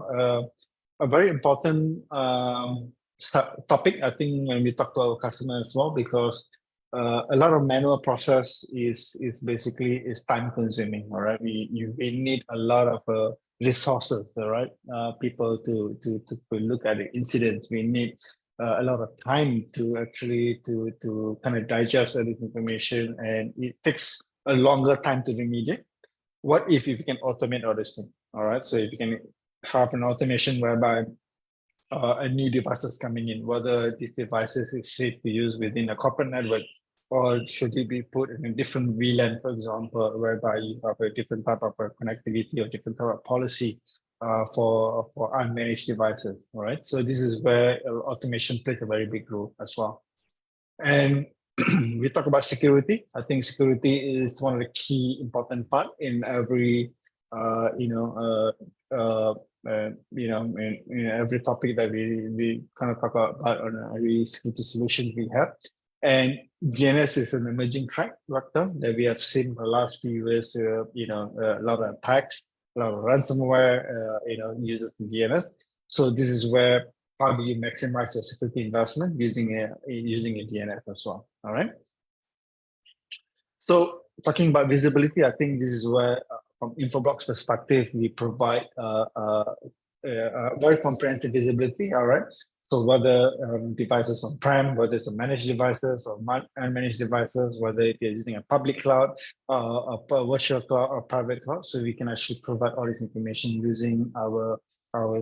I: a very important topic, I think, when we talk to our customers as well, because a lot of manual process is basically time consuming. All right, we need a lot of resources, all right, people to look at the incidents. We need a lot of time to actually to kind of digest all this information, and it takes a longer time to remediate. What if you can automate all this thing? All right, so if you can have an automation whereby a new devices coming in, whether these devices is safe to use within a corporate network, or should it be put in a different VLAN, for example, whereby you have a different type of connectivity or different type of policy for unmanaged devices. All right, so this is where automation plays a very big role as well. And we talk about security. I think security is one of the key important part in every in every topic that we kind of talk about on every security solution we have. And DNS is an emerging threat vector that we have seen for the last few years. A lot of attacks, a lot of ransomware, uses the DNS. So this is where how do you maximize your security investment using a DNS as well. All right. So talking about visibility, I think this is where, from Infoblox perspective, we provide a very comprehensive visibility. All right. So whether devices on-prem, whether it's managed devices or unmanaged devices, whether if you're using a public cloud, a virtual cloud or private cloud, so we can actually provide all this information using our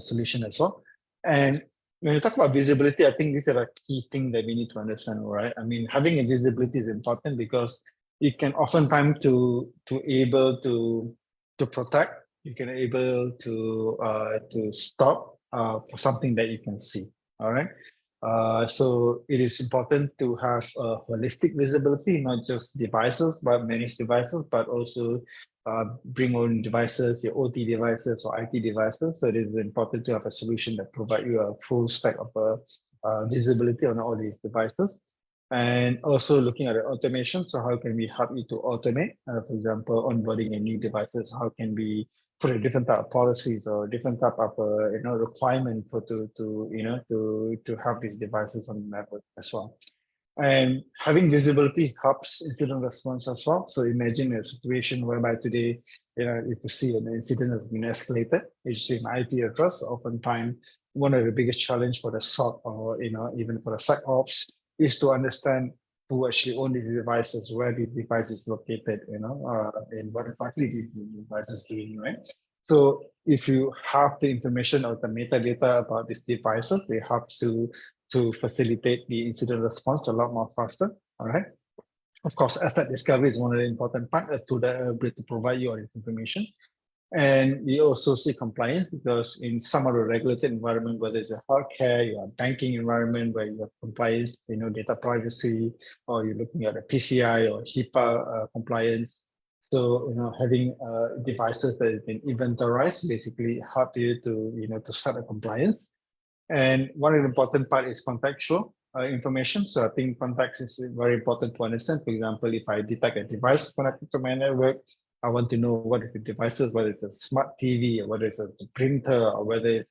I: solution as well. And when you talk about visibility, I think this is a key thing that we need to understand, right? I mean, having a visibility is important because you can oftentimes to able to protect, you can able to stop for something that you can see. All right. So it is important to have a holistic visibility, not just devices, but managed devices, but also bring on devices, your OT devices or IT devices. So it is important to have a solution that provides you a full stack of visibility on all these devices. And also looking at the automation. So how can we help you to automate, for example, onboarding a new devices? How can we put a different type of policies or different type of requirement for to have these devices on the network as well. And having visibility helps incident response as well. So imagine a situation whereby today, if you see an incident has been escalated, you see an IP address. Oftentimes, one of the biggest challenge for the SOC or even for the SecOps is to understand who actually own these devices, where the device is located, and what exactly these devices doing, right? So if you have the information or the metadata about these devices, they help to facilitate the incident response a lot more faster. All right. Of course, asset discovery is one of the important parts to the ability to provide you all this information. And we also see compliance because in some of the regulated environment, whether it's a healthcare, your banking environment where you have compliance, data privacy, or you're looking at a PCI or HIPAA compliance. So, having devices that have been inventorized basically help you to start a compliance. And one of the important part is contextual information. So I think context is very important to understand. For example, if I detect a device connected to my network, I want to know what is the devices, whether it's a smart TV, or whether it's a printer, or whether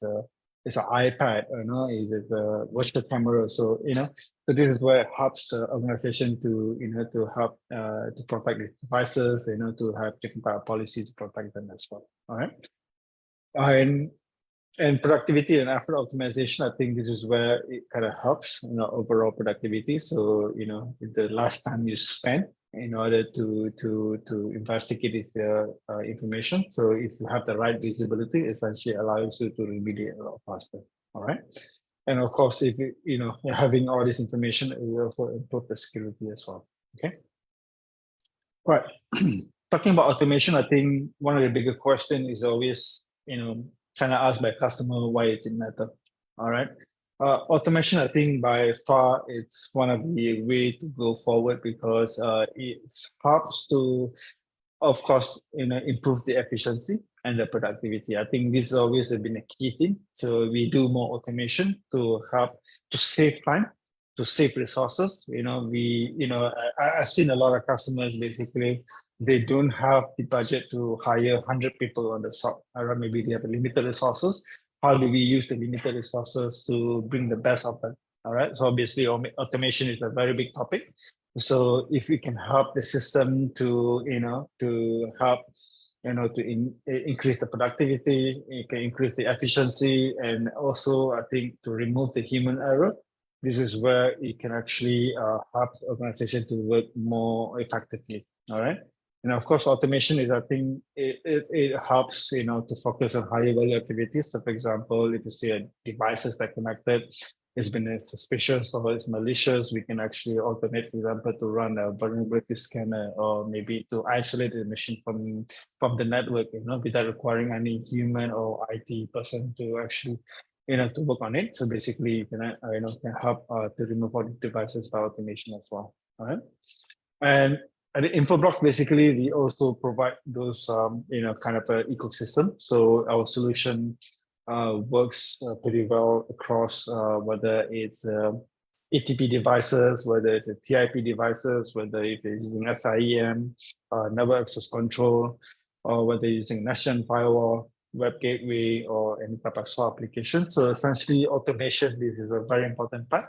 I: it's an iPad, is it a virtual camera. So, so this is where it helps organization to help to protect the devices, to have different type of policies to protect them as well. All right. And productivity and effort optimization, I think this is where it kind of helps, overall productivity. So, the last time you spend in order to investigate this information. So if you have the right visibility, it essentially allows you to remediate a lot faster. All right. And of course, if having all this information, it will also improve the security as well. Okay. All right. Talking about automation, I think one of the bigger questions is always, kind of asked by customer, why it matter. All right. Automation, I think by far it's one of the way to go forward because it helps to, of course, improve the efficiency and the productivity. I think this has always been a key thing. So we do more automation to help to save time, to save resources. I've seen a lot of customers basically they don't have the budget to hire 100 people on the SOC. Or maybe they have limited resources. How do we use the limited resources to bring the best of them? All right. So obviously, automation is a very big topic. So if we can help the system to help to increase the productivity, it can increase the efficiency, and also I think to remove the human error. This is where it can actually help the organization to work more effectively. All right. And of course, automation is, I think, it helps, to focus on higher value activities. So for example, if you see a devices that connected, it's been suspicious or it's malicious, we can actually automate, for example, to run a vulnerability scanner, or maybe to isolate the machine from the network, without requiring any human or IT person to actually, to work on it. So basically, you can, can help to remove all the devices by automation as well. All right. And at the Infoblox, basically, we also provide those, kind of an ecosystem. So our solution works pretty well across whether it's ATP devices, whether it's TIP devices, whether it's using SIEM, network access control, or whether using Nation firewall, web gateway, or any type of SOA application. So essentially, automation, this is a very important part,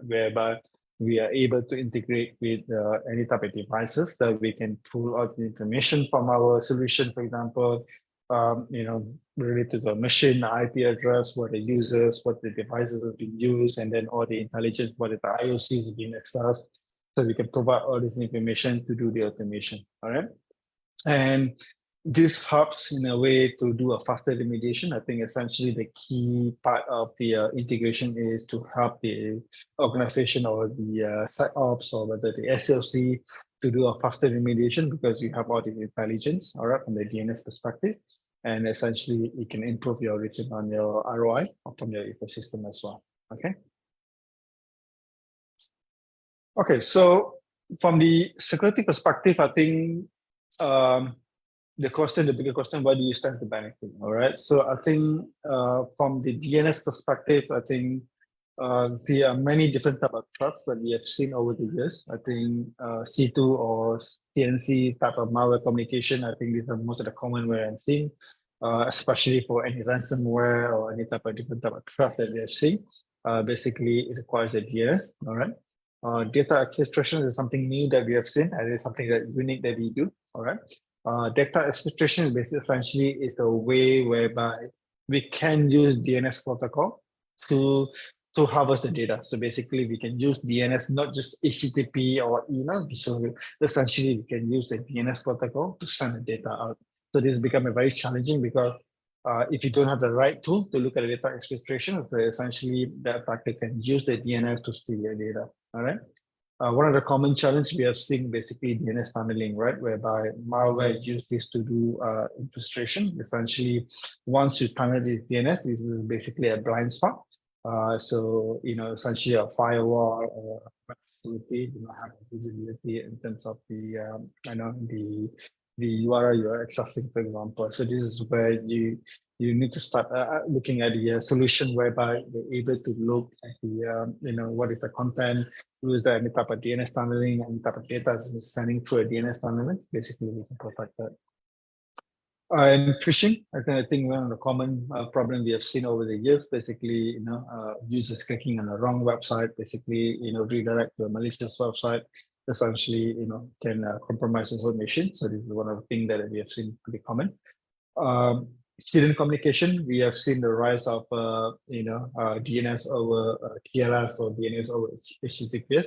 I: whereby we are able to integrate with any type of devices that we can pull out the information from our solution, for example, related to the machine, the IP address, what the users, what the devices have been used, and then all the intelligence, what the IOC is being accessed. So we can provide all this information to do the automation. All right. And this helps in a way to do a faster remediation. I think essentially the key part of the integration is to help the organization or the SecOps or whether the SLC to do a faster remediation, because you have all the intelligence, all right, from the DNS perspective. And essentially it can improve your return on your ROI from your ecosystem as well. Okay. Okay, so from the security perspective, I think the bigger question, what do you stand to benefit? All right. So I think from the DNS perspective, I think there are many different type of threats that we have seen over the years. I think C2 or CNC type of malware communication, I think these are most of the common way I'm seeing, especially for any ransomware or any type of different type of threat that we have seen. Basically, it requires a DNS. All right. Data exfiltration is something new that we have seen, and it's something that unique that we do. All right. Data exfiltration basically essentially is a way whereby we can use DNS protocol to harvest the data. So basically, we can use DNS, not just HTTP or email. So essentially, we can use the DNS protocol to send the data out. So this has become very challenging because if you don't have the right tool to look at the data exfiltration, so essentially the attacker can use the DNS to steal your data. All right. One of the common challenges we have seen basically DNS tunneling, right, whereby malware use this to do infiltration. Essentially, once you tunnel this DNS, this is basically a blind spot. So essentially a firewall or a facility do not have visibility in terms of the the URL you are accessing, for example. So this is where you need to start looking at the solution whereby you're able to look at the what is the content, is there any type of DNS tunneling, any type of data is sending through a DNS tunneling. Basically, we can protect that. And phishing, I think one of the common problems we have seen over the years, basically, users clicking on the wrong website, basically, redirect to a malicious website, essentially, can compromise information. So this is one of the things that we have seen pretty common. Hidden communication, we have seen the rise of, DNS over TLS or DNS over HTTPS.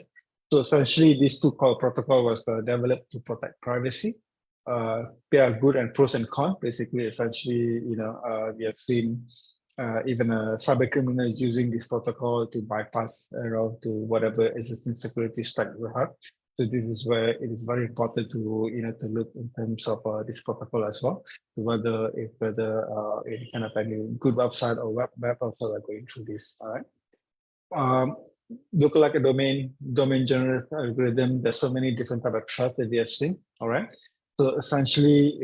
I: So essentially, these two protocol was developed to protect privacy. There are good and pros and cons. Basically, essentially, we have seen even cyber criminals using this protocol to bypass to whatever existing security stack we have. So this is where it is very important to to look in terms of this protocol as well. So whether any kind of any good website or web website are going through this. All right. Look like a domain generated algorithm. There's so many different type of threats that we have seen. All right. So essentially,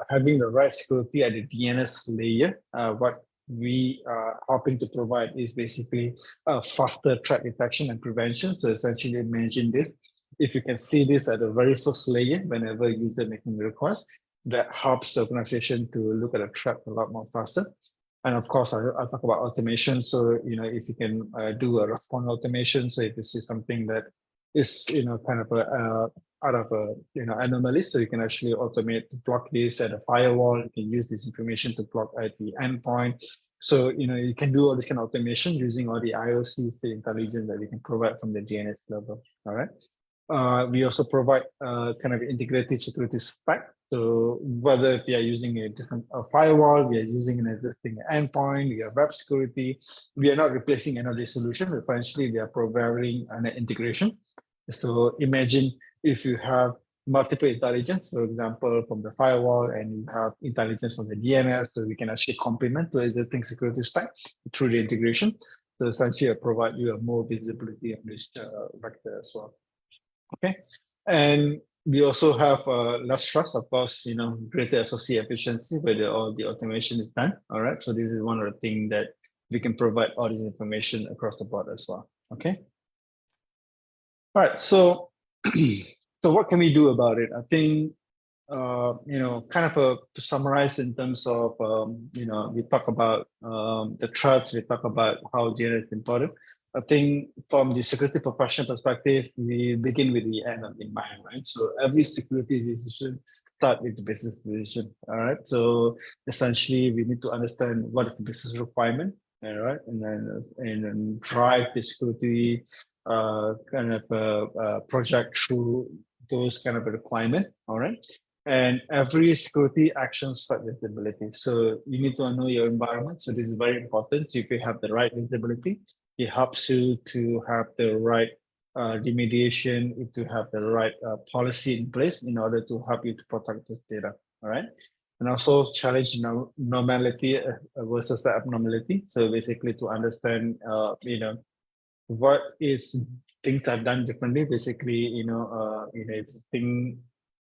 I: having the right security at the DNS layer, what we are hoping to provide is basically a faster threat detection and prevention. So essentially, imagine this. If you can see this at the very first layer, whenever a user making a request, that helps the organization to look at a threat a lot more faster. And of course, I'll talk about automation. So, if you can do a response automation, so if this is something that is, kind of out of a, anomaly, so you can actually automate to block this at a firewall. You can use this information to block at the endpoint. So, you can do all this kind of automation using all the IOCs, the intelligence that we can provide from the DNS level. All right. We also provide kind of integrated security stack. So whether if you are using a different firewall, we are using an existing endpoint, we have web security, we are not replacing another solution. Essentially, we are providing an integration. So imagine if you have multiple intelligence, for example, from the firewall, and you have intelligence from the DNS, so we can actually complement to existing security stack through the integration. So essentially, I provide you a more visibility on this vector as well. Okay, and we also have less trust, of course, greater SOC efficiency where all the automation is done. All right, so this is one of the things that we can provide all this information across the board as well. Okay. All right, so so what can we do about it? I think to summarize in terms of we talk about the threats, we talk about how DNS is important. I think from the security professional perspective, we begin with the end in mind, right? So every security decision start with the business decision. All right. So essentially, we need to understand what is the business requirement, all right, and then drive the security project through those kind of requirement. All right. And every security action starts with visibility. So you need to know your environment. So this is very important. If you have the right visibility, it helps you to have the right remediation, to have the right policy in place in order to help you to protect this data. All right. And also challenge normality versus the abnormality. So basically to understand, what is things are done differently. Basically,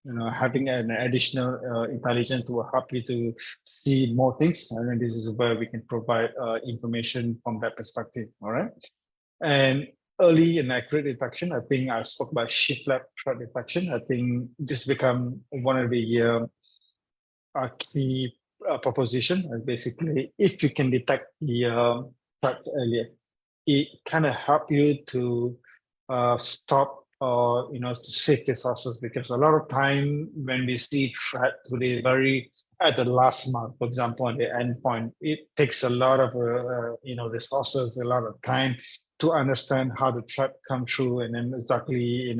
I: having an additional intelligence to help you to see more things, and then this is where we can provide information from that perspective. All right, and early and accurate detection. I think I spoke about shift left threat detection. I think this become one of the key proposition. Basically, if you can detect the threats earlier, it kind of help you to stop or to save resources, because a lot of time when we see threat today very at the last month, for example, on the endpoint, it takes a lot of resources, a lot of time to understand how the threat come through, and then exactly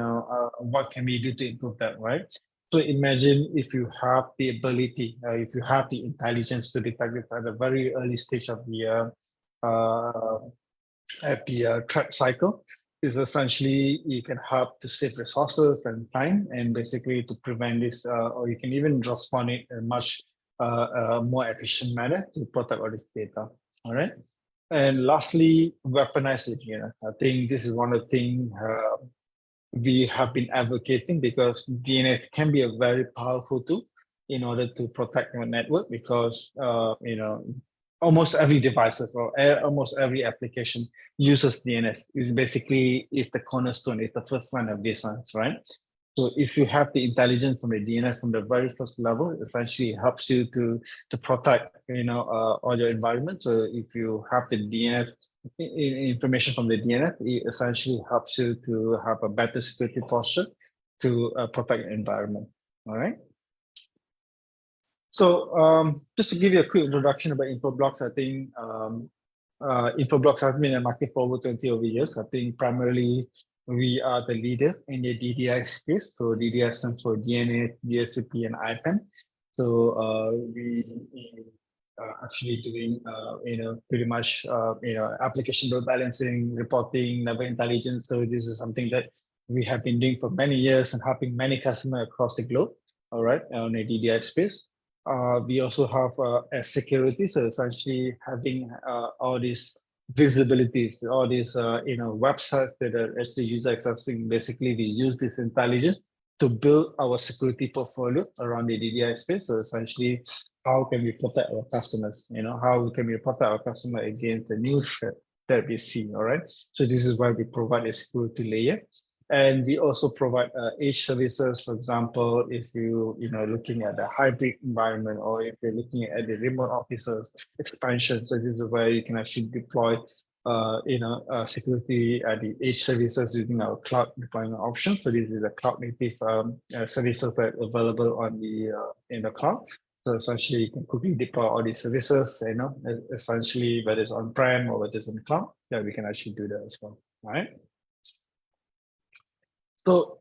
I: what can we do to improve that, right? So imagine if you have the ability, if you have the intelligence to detect it at a very early stage of the threat cycle, is essentially you can help to save resources and time, and basically to prevent this, or you can even respond it in a much more efficient manner to protect all this data. All right. And lastly, weaponize it. I think this is one of the things we have been advocating, because DNS can be a very powerful tool in order to protect your network, because almost every devices or almost every application uses DNS. It basically is the cornerstone, it's the first line of defense, right? So if you have the intelligence from the DNS from the very first level, it essentially helps you to protect all your environment. So if you have the DNS information from the DNS, it essentially helps you to have a better security posture to protect your environment. All right. So just to give you a quick introduction about Infoblox, I think Infoblox has been in the market for over 20 years. I think primarily we are the leader in the DDI space. So DDI stands for DNS, DSCP, and IPAN. So we actually doing pretty much application load balancing, reporting, network intelligence. So this is something that we have been doing for many years and helping many customers across the globe. All right, on the DDI space. We also have security, so essentially having all these visibilities, all these websites that are actually user accessing. Basically, we use this intelligence to build our security portfolio around the DDI space. So essentially, how can we protect our customers? How can we protect our customer against the new threat that we see? All right. So this is why we provide a security layer. And we also provide edge services. For example, if you looking at the hybrid environment, or if you're looking at the remote offices expansion, so this is where you can actually deploy security at the edge services using our cloud deployment option. So this is a cloud native services that are available on the in the cloud. So essentially, you can quickly deploy all these services. Essentially, whether it's on-prem or whether it's on the cloud, yeah, we can actually do that as well. All right. So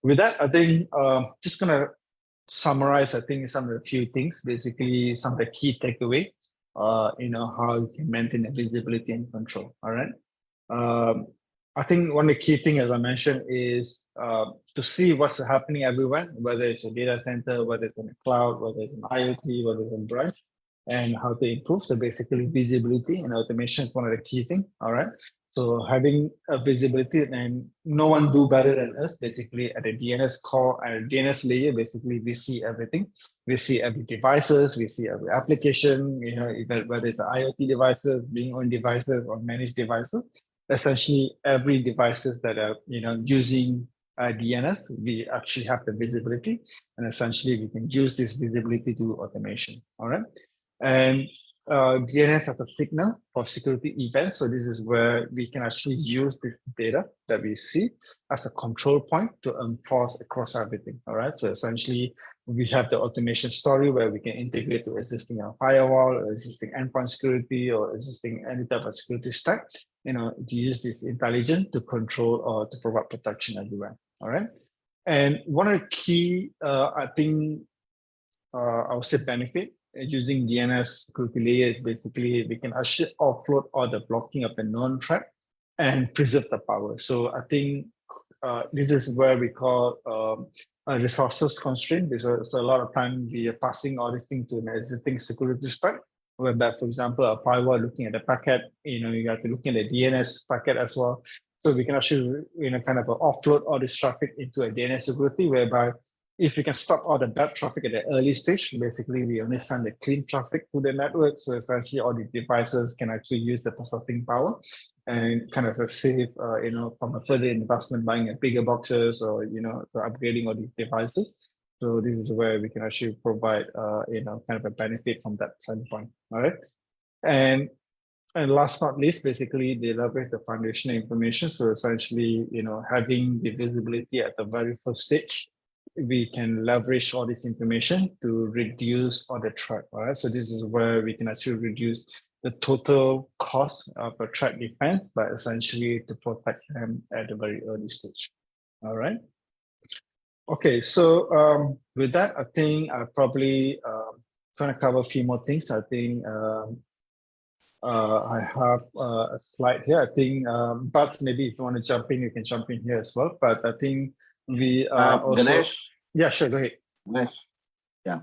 I: with that, I think just gonna summarize, I think, some of the few things, basically some of the key takeaway, how you can maintain the visibility and control. All right. I think one of the key things, as I mentioned, is to see what's happening everywhere, whether it's a data center, whether it's in the cloud, whether it's in IoT, whether it's in branch, and how to improve. So basically visibility and automation is one of the key things. All right. So having a visibility, and no one do better than us, basically at the DNS core and DNS layer, basically we see everything. We see every devices, we see every application, even whether it's the IoT devices, being on devices or managed devices, essentially every devices that are, using DNS, we actually have the visibility, and essentially we can use this visibility to automation. All right. And DNS as a signal for security events. So this is where we can actually use this data that we see as a control point to enforce across everything. All right. So essentially, we have the automation story where we can integrate to existing firewall, or existing endpoint security, or existing any type of security stack. To use this intelligence to control or to provide protection everywhere. All right. And one of the key, I think, I would say benefit using DNS security layer is basically we can actually offload all the blocking of the known threat and preserve the power. So I think this is where we call resources constraint, because a lot of time we are passing all these things to an existing security stack, whereby, for example, a firewall looking at the packet, you have to look at the DNS packet as well. So we can actually, kind of offload all this traffic into a DNS security, whereby if we can stop all the bad traffic at the early stage, basically we only send the clean traffic to the network. So essentially all the devices can actually use the processing power and kind of save, from a further investment buying a bigger boxes or, upgrading all these devices. So this is where we can actually provide, kind of a benefit from that standpoint. All right. And last not least, basically they leverage the foundational information. So essentially, having the visibility at the very first stage, we can leverage all this information to reduce all the threat. All right. So this is where we can actually reduce the total cost of a threat defense, but essentially to protect them at the very early stage. All right. Okay. So with that, I think I probably going to cover a few more things. I think I have a slide here. I think, but maybe if you want to jump in, you can jump in here as well. But I think we are also.
A: Ganesh?
I: Yeah, sure. Go ahead.
A: Ganesh. Yeah.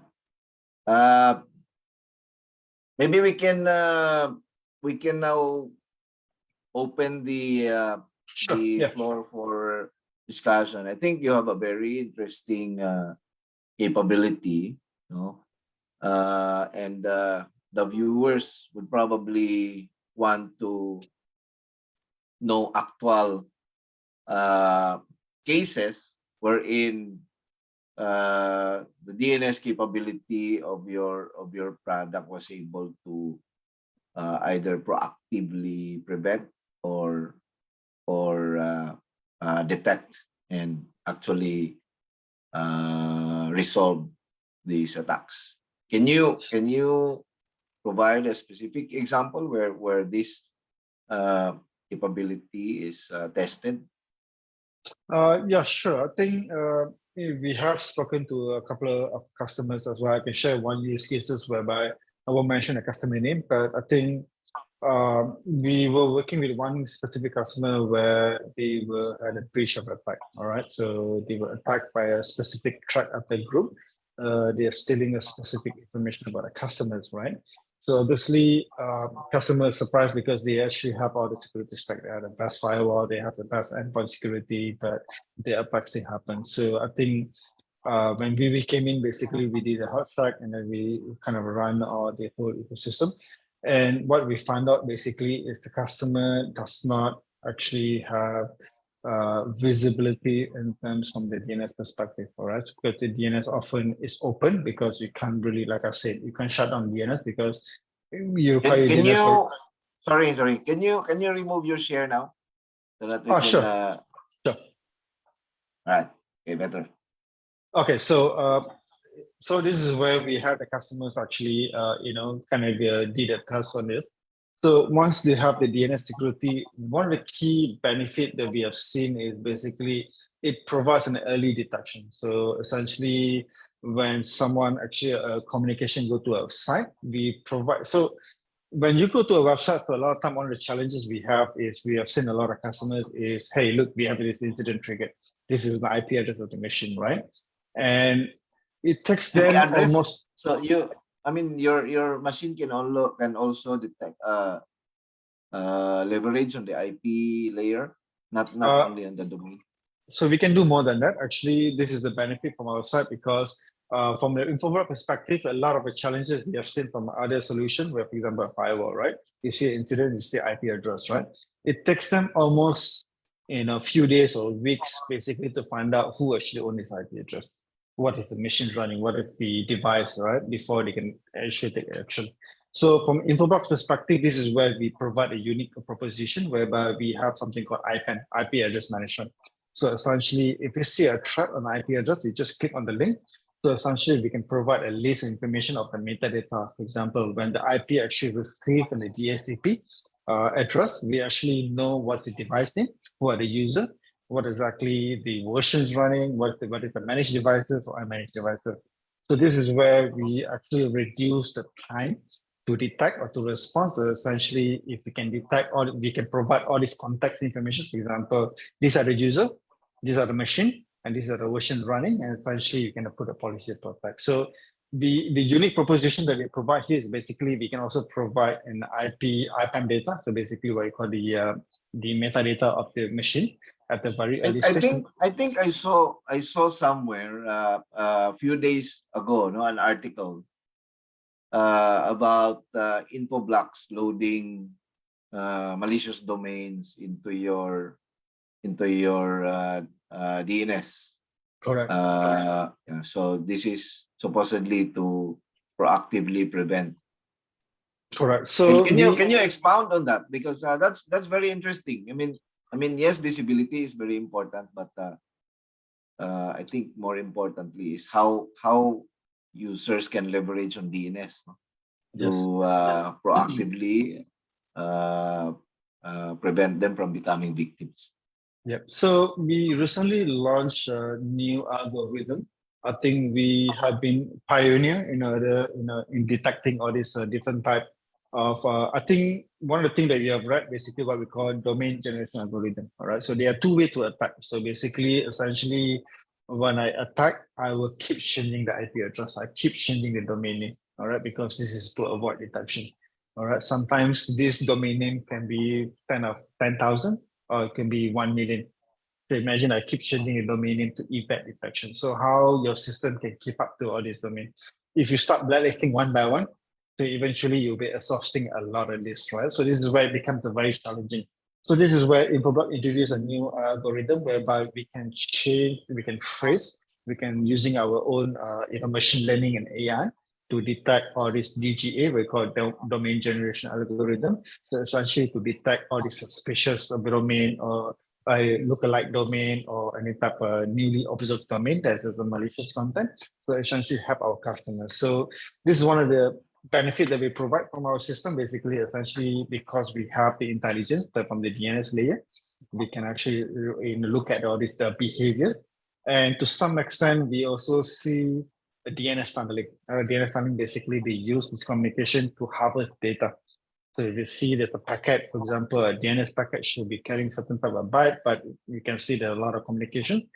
A: Maybe we can now open the
I: Yeah.
A: floor for discussion. I think you have a very interesting capability, and the viewers would probably want to know actual cases wherein the DNS capability of your product was able to either proactively prevent or detect and actually resolve these attacks. Can you provide a specific example where this capability is tested?
I: Yeah, sure. I think we have spoken to a couple of customers as well. I can share one use cases whereby I won't mention a customer name, but I think we were working with one specific customer where they had a breach of attack. All right, so they were attacked by a specific threat actor group. They are stealing a specific information about the customers, right? So obviously, customers surprised because they actually have all the security stack. They have the best firewall, they have the best endpoint security, but the attacks still happen. So I think when we came in, basically we did a hot track and then we kind of run the whole ecosystem. And what we found out basically is the customer does not actually have visibility in terms from the DNS perspective, all right? Because the DNS often is open because you can't really, like I said, you can shut down DNS because you require
A: Can
I: DNS.
A: you? Sorry. Can you remove your share now so that we can?
I: Sure. Sure.
A: All right. Okay, better.
I: Okay, so so this is where we had the customers actually, kind of did a test on this. So once they have the DNS security, one of the key benefits that we have seen is basically it provides an early detection. So essentially, when someone actually communication go to a site, we provide. So when you go to a website, for a lot of time, one of the challenges we have is we have seen a lot of customers is, hey, look, we have this incident triggered. This is the IP address of the machine, right? And it takes
A: The
I: them
A: address,
I: almost.
A: so your machine can also detect leverage on the IP layer, not only on the domain.
I: So we can do more than that. Actually, this is the benefit from our side because from the Infoblox perspective, a lot of the challenges we have seen from other solutions, where, for example, a firewall, right? You see an incident, you see IP address, right? It takes them almost a few days or weeks, basically, to find out who actually owns this IP address. What is the machine running? What is the device, right? Before they can actually take action. So from Infoblox perspective, this is where we provide a unique proposition whereby we have something called IPAN, IP address management. So essentially, if you see a threat on IP address, you just click on the link. So essentially, we can provide a list of information of the metadata. For example, when the IP actually received from the DHCP address, we actually know what the device name, who are the user, what exactly the versions running, what is the managed devices or unmanaged devices. So this is where we actually reduce the time to detect or to respond. So essentially, if we can detect or we can provide all this context information, for example, these are the user, these are the machine, and these are the versions running, and essentially you can put a policy to protect. So the unique proposition that we provide here is basically we can also provide an IPAM data. So basically what you call the metadata of the machine at the very early stage.
A: I think I saw somewhere a few days ago, an article about Infoblox loading malicious domains into your DNS.
I: Correct.
A: So this is supposedly to proactively prevent.
I: Correct. So
A: can you expound on that, because that's very interesting. I mean, yes, visibility is very important, but I think more importantly is how users can leverage on DNS to proactively prevent them from becoming victims.
I: Yep. So we recently launched a new algorithm. I think we have been pioneer in detecting all these different type of. I think one of the things that you have read, basically what we call domain generation algorithm. All right. So there are two ways to attack. So basically, essentially, when I attack, I will keep changing the IP address. I keep changing the domain name. All right, because this is to avoid detection. All right. Sometimes this domain name can be 10,000. Or it can be 1 million. So imagine I keep changing the domain name to embed detection. So how your system can keep up to all these domains? If you start blacklisting one by one, so eventually you'll be exhausting a lot of lists, right? So this is where it becomes very challenging. So this is where Infoblox introduced a new algorithm whereby we can change, we can trace, we can using our own machine learning and AI to detect all this DGA, we call domain generation algorithm. So essentially to detect all these suspicious domain or a lookalike domain or any type of newly observed domain that has a malicious content. So essentially help our customers. So this is one of the benefits that we provide from our system, basically, essentially because we have the intelligence from the DNS layer, we can actually look at all these behaviors. And to some extent, we also see DNS tunneling. DNS tunneling, basically, they use this communication to harvest data. So if you see there's a packet, for example, a DNS packet should be carrying certain type of byte, but you can see there's a lot of communication.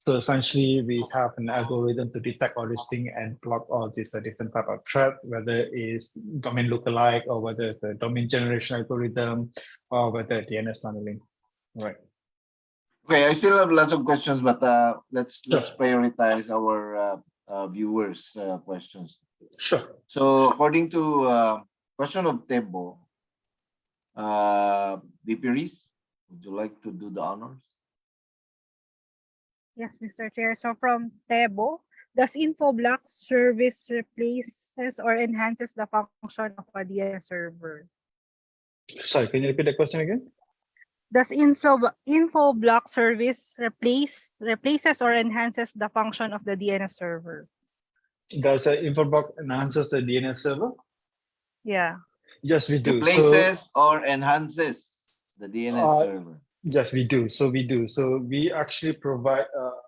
I: So essentially, we have an algorithm to detect all these things and block all these different type of threats, whether it's domain lookalike or whether it's a domain generation algorithm or whether DNS tunneling. Right.
A: Okay, I still have lots of questions, but let's prioritize our viewers' questions.
I: Sure.
A: So according to question of Tebo, VP Reese, would you like to do the honors?
D: Yes, Mr. Chair. So from Tebo, does Infoblox service replaces or enhances the function of a DNS server?
I: Sorry, can you repeat the question again?
D: Does Infoblox service replaces or enhances the function of the DNS server?
I: Does Infoblox enhances the DNS server?
D: Yeah.
I: Yes, we do. So
A: Replaces or enhances the DNS server.
I: yes, we do. So we do. So we actually provide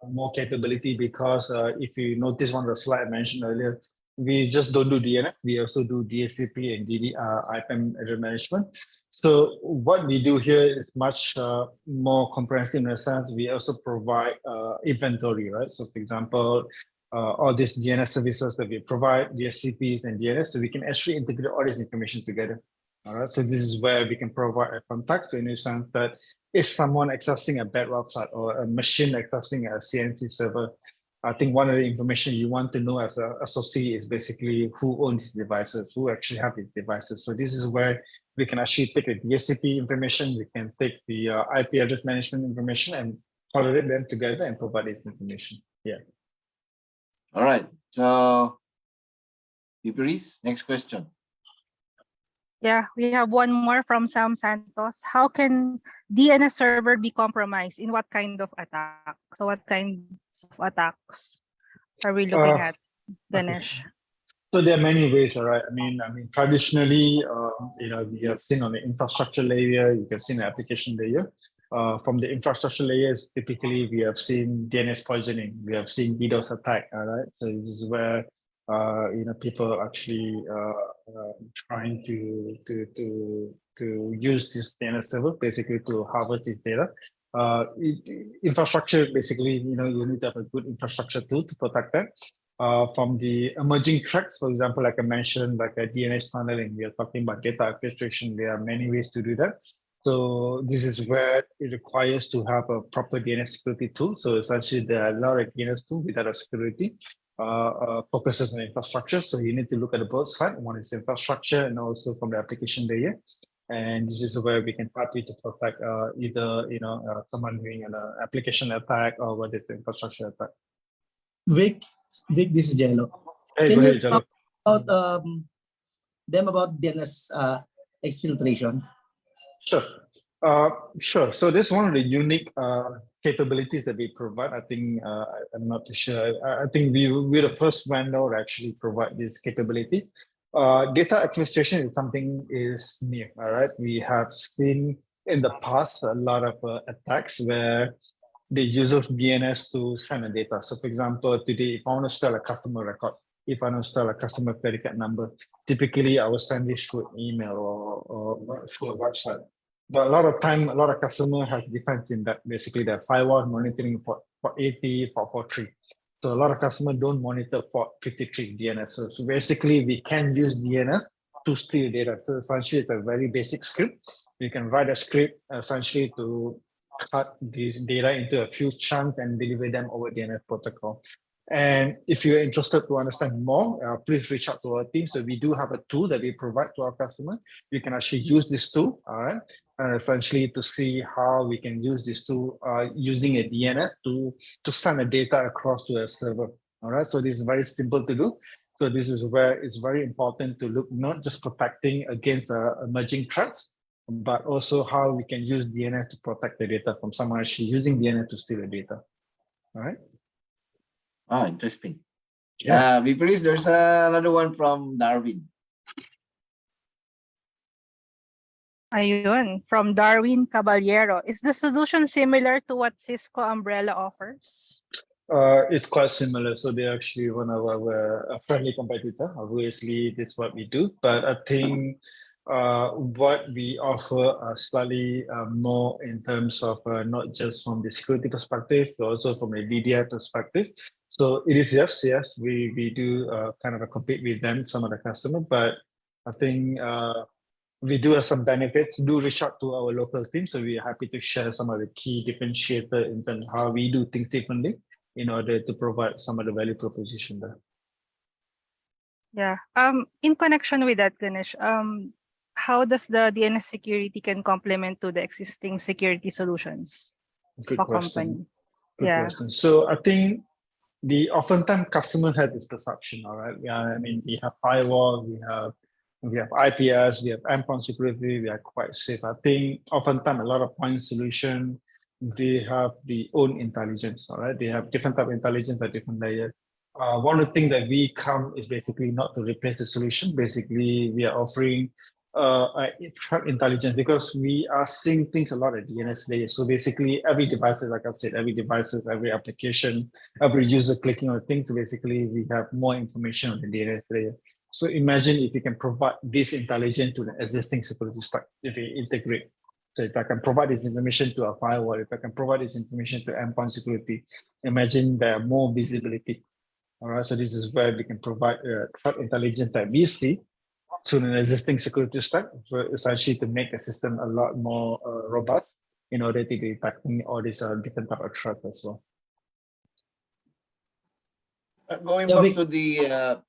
I: more capability because if you notice one of the slides I mentioned earlier, we just don't do DNS. We also do DHCP and IPAM address management. So what we do here is much more comprehensive in a sense. We also provide inventory, right? So for example, all these DNS services that we provide, DHCPs and DNS, so we can actually integrate all this information together. All right. So this is where we can provide a context in the sense that if someone accessing a bad website or a machine accessing a CNC server, I think one of the information you want to know as a associate is basically who owns the devices, who actually have these devices. So this is where we can actually take the DHCP information, we can take the IP address management information and correlate them together and provide this information. Yeah.
A: All right. So, Pipiris, next question.
D: Yeah, we have one more from Sam Santos. How can DNS server be compromised? In what kind of attack? So what kinds of attacks are we looking at, Ganesh?
I: So there are many ways, all right. I mean, traditionally, we have seen on the infrastructure layer, you can see the application layer. From the infrastructure layers, typically we have seen DNS poisoning, we have seen DDoS attack, all right. So this is where people are actually trying to use this DNS server basically to harvest this data. Infrastructure, basically, you need to have a good infrastructure tool to protect that. From the emerging threats, for example, like I mentioned, like a DNS tunneling, we are talking about data orchestration. There are many ways to do that. So this is where it requires to have a proper DNS security tool. So essentially, there are a lot of DNS tools without a security focuses on infrastructure. So you need to look at the both sides. One is infrastructure and also from the application layer. And this is where we can partly to protect either someone doing an application attack or whether it's infrastructure attack.
E: Vic, this is Jello.
I: Hey,
E: Can
I: go
E: you
I: ahead, Jello.
E: talk about them about DNS exfiltration?
I: Sure. Sure. So this is one of the unique capabilities that we provide. I think I'm not too sure. I think we're the first vendor to actually provide this capability. Data administration is something is new. All right. We have seen in the past a lot of attacks where they use DNS to send the data. So for example, today, if I want to steal a customer record, if I want to steal a customer credit card number, typically I will send this through email or through a website. But a lot of time, a lot of customers have defense in that. Basically, they're firewall monitoring for 80, for 43. So a lot of customers don't monitor for 53 DNS. So basically, we can use DNS to steal data. So essentially, it's a very basic script. You can write a script essentially to cut this data into a few chunks and deliver them over DNS protocol. And if you're interested to understand more, please reach out to our team. So we do have a tool that we provide to our customers. You can actually use this tool, all right, essentially to see how we can use this tool using a DNS to send the data across to a server, all right. So this is very simple to do. So this is where it's very important to look not just protecting against emerging threats, but also how we can use DNS to protect the data from someone actually using DNS to steal the data. All right.
A: Oh, interesting.
I: Yeah.
A: Viparis, there's another one from Darwin.
D: Ayun, from Darwin Caballero. Is the solution similar to what Cisco Umbrella offers?
I: It's quite similar. So they're actually one of our friendly competitor. Obviously, that's what we do. But I think what we offer slightly more in terms of not just from the security perspective, but also from a DDI perspective. So it is yes, we do kind of compete with them, some of the customers, but I think we do have some benefits. Do reach out to our local team, so we are happy to share some of the key differentiator in terms of how we do things differently in order to provide some of the value proposition there.
D: Yeah. In connection with that, Ganesh, how does the DNS security can complement to the existing security solutions
I: Good
D: for
I: question.
D: company?
I: Good
D: Yeah.
I: question. So I think oftentimes customer has this perception, all right? I mean, we have firewall, we have IPS, we have endpoint security, we are quite safe. I think oftentimes a lot of point solution, they have the own intelligence, all right? They have different type of intelligence at different layers. One of the things that we come is basically not to replace the solution. Basically, we are offering threat intelligence, because we are seeing things a lot at DNS layer. So basically every device, like I've said, every devices, every application, every user clicking on things, so basically we have more information on the DNS layer. So imagine if you can provide this intelligence to the existing security stack, if we integrate. So if I can provide this information to a firewall, if I can provide this information to endpoint security, imagine there are more visibility. All right, so this is where we can provide threat intelligence that we see to an existing security stack, so essentially to make the system a lot more robust in order to be detecting all these different type of threats as well.
A: Going
E: Yeah,
A: back
E: we-
A: to the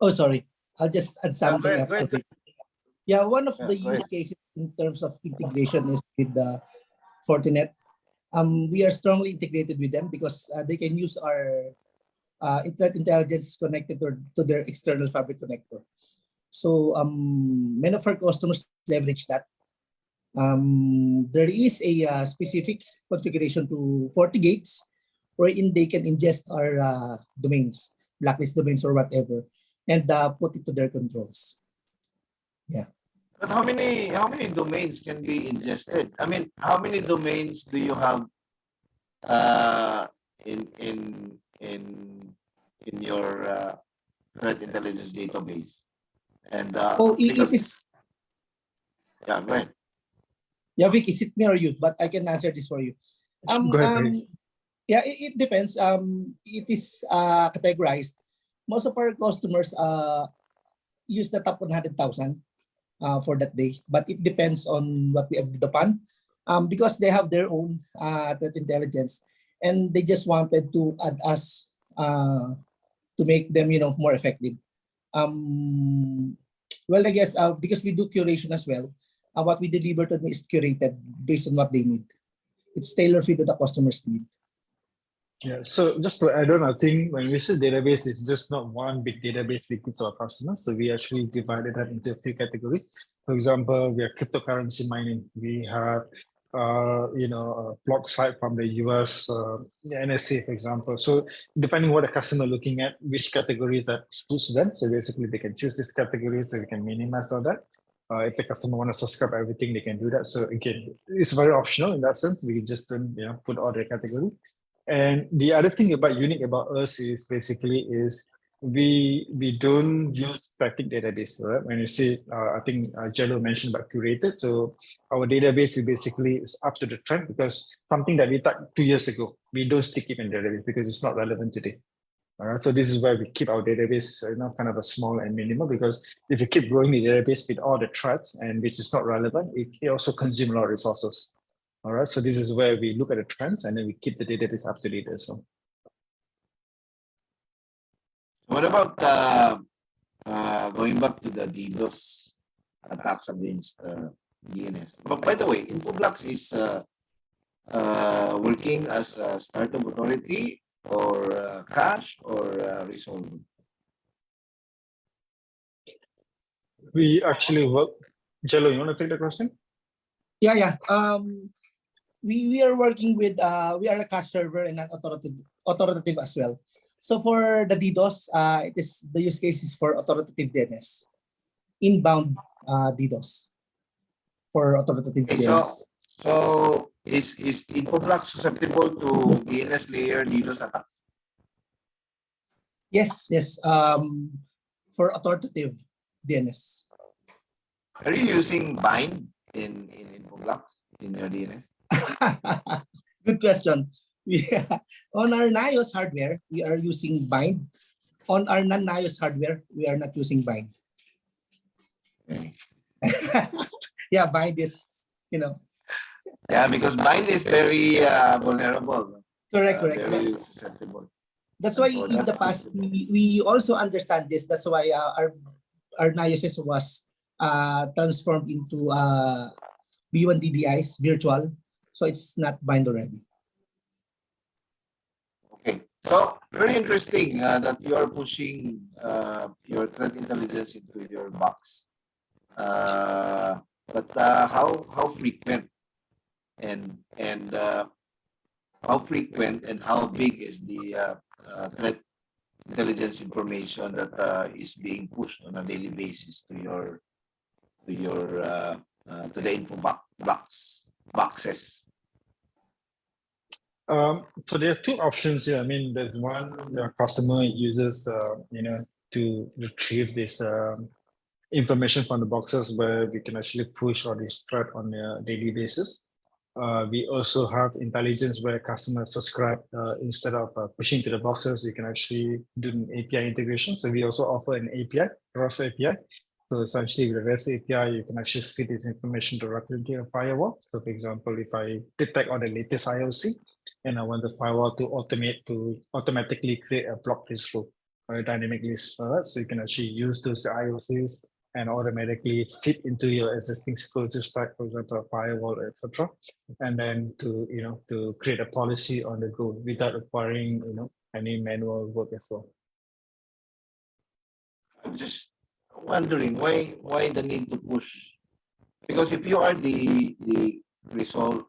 E: Oh, sorry. I'll just add something.
A: go ahead.
E: after. Yeah, one of
A: Yeah,
E: the
A: go
E: use
A: ahead.
E: cases in terms of integration is with the Fortinet. We are strongly integrated with them because they can use our threat intelligence connected to their external fabric connector. So many of our customers leverage that. There is a specific configuration to FortiGates wherein they can ingest our domains, blacklist domains or whatever, and put it to their controls.
A: But how many domains can be ingested? I mean, how many domains do you have in your threat intelligence database? And
E: Oh,
A: because,
E: it is,
A: yeah, go ahead.
E: yeah, Vic, is it me or you? But I can answer this for you.
I: Go ahead, please.
E: Yeah, it depends. It is categorized. Most of our customers use the top 100,000 for that day, but it depends on what we agreed upon. Because they have their own threat intelligence, and they just wanted to add us to make them, more effective. Well, I guess because we do curation as well, what we deliver to them is curated based on what they need. It's tailor-fit to the customer's need.
I: Yeah, so just to add on, I think when we say database, it's just not one big database we give to our customers. So we actually divided that into a few categories. For example, we have cryptocurrency mining. We have, a block site from the US, NSA, for example. So depending what the customer looking at, which categories that suits them. So basically they can choose this category so we can minimize all that. If the customer want to subscribe everything, they can do that. So again, it's very optional in that sense. We just don't, put all the category. And the other thing unique about us is basically we don't use static database, right? When you say, I think Jello mentioned about curated. So our database is basically up to the trend, because something that we typed 2 years ago, we don't stick it in database because it's not relevant today. All right, so this is why we keep our database, kind of a small and minimal, because if you keep growing the database with all the threads and which is not relevant, it also consumes a lot of resources. All right, so this is where we look at the trends and then we keep the database up to date as well.
A: What about going back to the DDoS attacks against DNS? But by the way, Infoblox is working as a startup authority or cash or resolve?
I: We actually work. Jello, you want to take the question?
E: Yeah. We are working with we are a cash server and an authoritative as well. So for the DDoS, it is the use case is for authoritative DNS, inbound DDoS for authoritative
A: Okay,
E: DNS.
A: so is Infoblox susceptible to DNS layer DDoS attacks?
E: Yes. For authoritative DNS.
A: Are you using bind in Infoblox in your DNS?
E: Good question. On our NIOS hardware, we are using bind. On our non-NIOS hardware, we are not using bind.
A: Okay.
E: Yeah, bind is,
A: Yeah, because bind is very vulnerable.
E: correct.
A: Very susceptible.
E: That's why
A: So
E: in the
A: that's
E: past
A: good.
E: we also understand this. That's why our NIOS was transformed into B1 DDIs virtual, so it's not bind already.
A: Okay, so very interesting that you are pushing your threat intelligence into your box. But how frequent and how big is the threat intelligence information that is being pushed on a daily basis to your your to the info boxes?
I: So there are two options here. I mean, there's one the customer uses, to retrieve this information from the boxes where we can actually push or extract on a daily basis. We also have intelligence where customers subscribe instead of pushing to the boxes. We can actually do an API integration. So we also offer an API, REST API. So essentially with the REST API, you can actually feed this information directly into a firewall. So for example, if I detect on the latest IOC and I want the firewall to automatically create a block list rule or a dynamic list. So you can actually use those IOCs and automatically fit into your existing security stack, for example, a firewall, etc. And then to create a policy on the go without requiring any manual work as well.
A: I'm just wondering why the need to push, because if you are the resolve,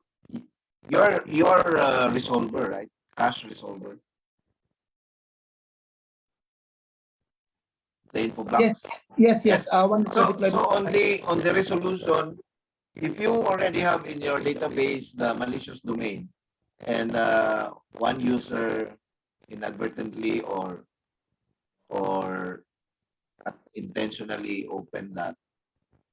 A: you're a resolver, right? Cache resolver. The info blocks.
E: Yes. One
A: So
E: deployment.
A: on the resolution, if you already have in your database the malicious domain, and one user inadvertently or intentionally open that,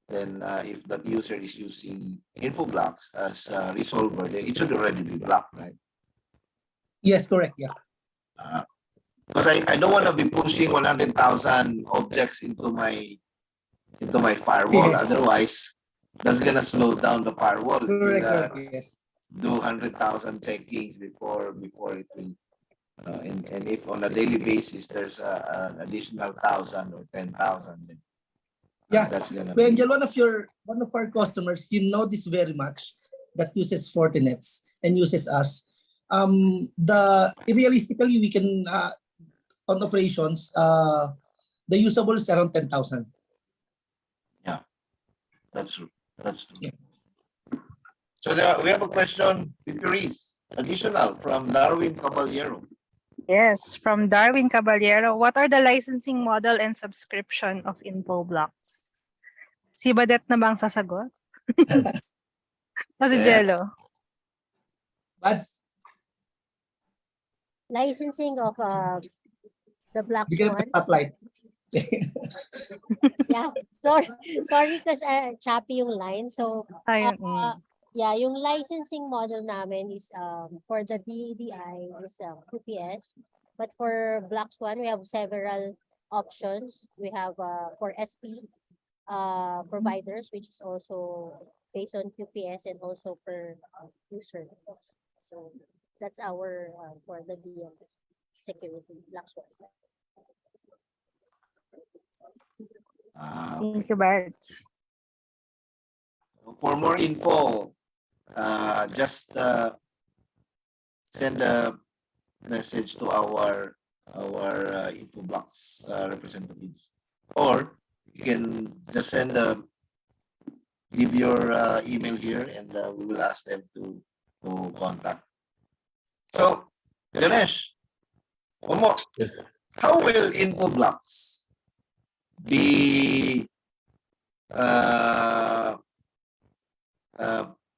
A: then if that user is using Infoblox as a resolver, then it should already be blocked, right?
E: Yes, correct. Yeah.
A: Because I don't want to be pushing 100,000 objects into my firewall.
E: Yes.
A: Otherwise, that's gonna slow down the firewall. It will,
E: Correct. Yes.
A: do 100,000 checkings before it will. And if on a daily basis there's an additional 1,000 or 10,000, then
E: Yeah.
A: that's gonna
E: When
A: be.
E: one of our customers, you know this very much, that uses Fortinets and uses us. Realistically we can on operations the usable is around 10,000.
A: That's true. That's true.
E: Yeah.
A: So we have a question, additional from Darwin Caballero.
D: Yes, from Darwin Caballero. What are the licensing model and subscription of Infoblox? Si Badet na bang sasagot? O si
A: Yeah.
D: Jello?
E: That's
F: Licensing of the Black
E: bigyan
F: Swan.
E: ng spotlight.
F: Yeah. Sorry because choppy yung line. So
D: Ayun.
F: yeah, yung licensing model namin is for the DDI is QPS. But for Black Swan, we have several options. We have for SP providers, which is also based on QPS and also per user. So that's our for the DNS security Black Swan.
D: Thank you, Bart.
A: For more info, just send a message to our Infoblox representatives, or you can just give your email here, and we will ask them to contact. So, Ganesh, one more. How will Infoblox be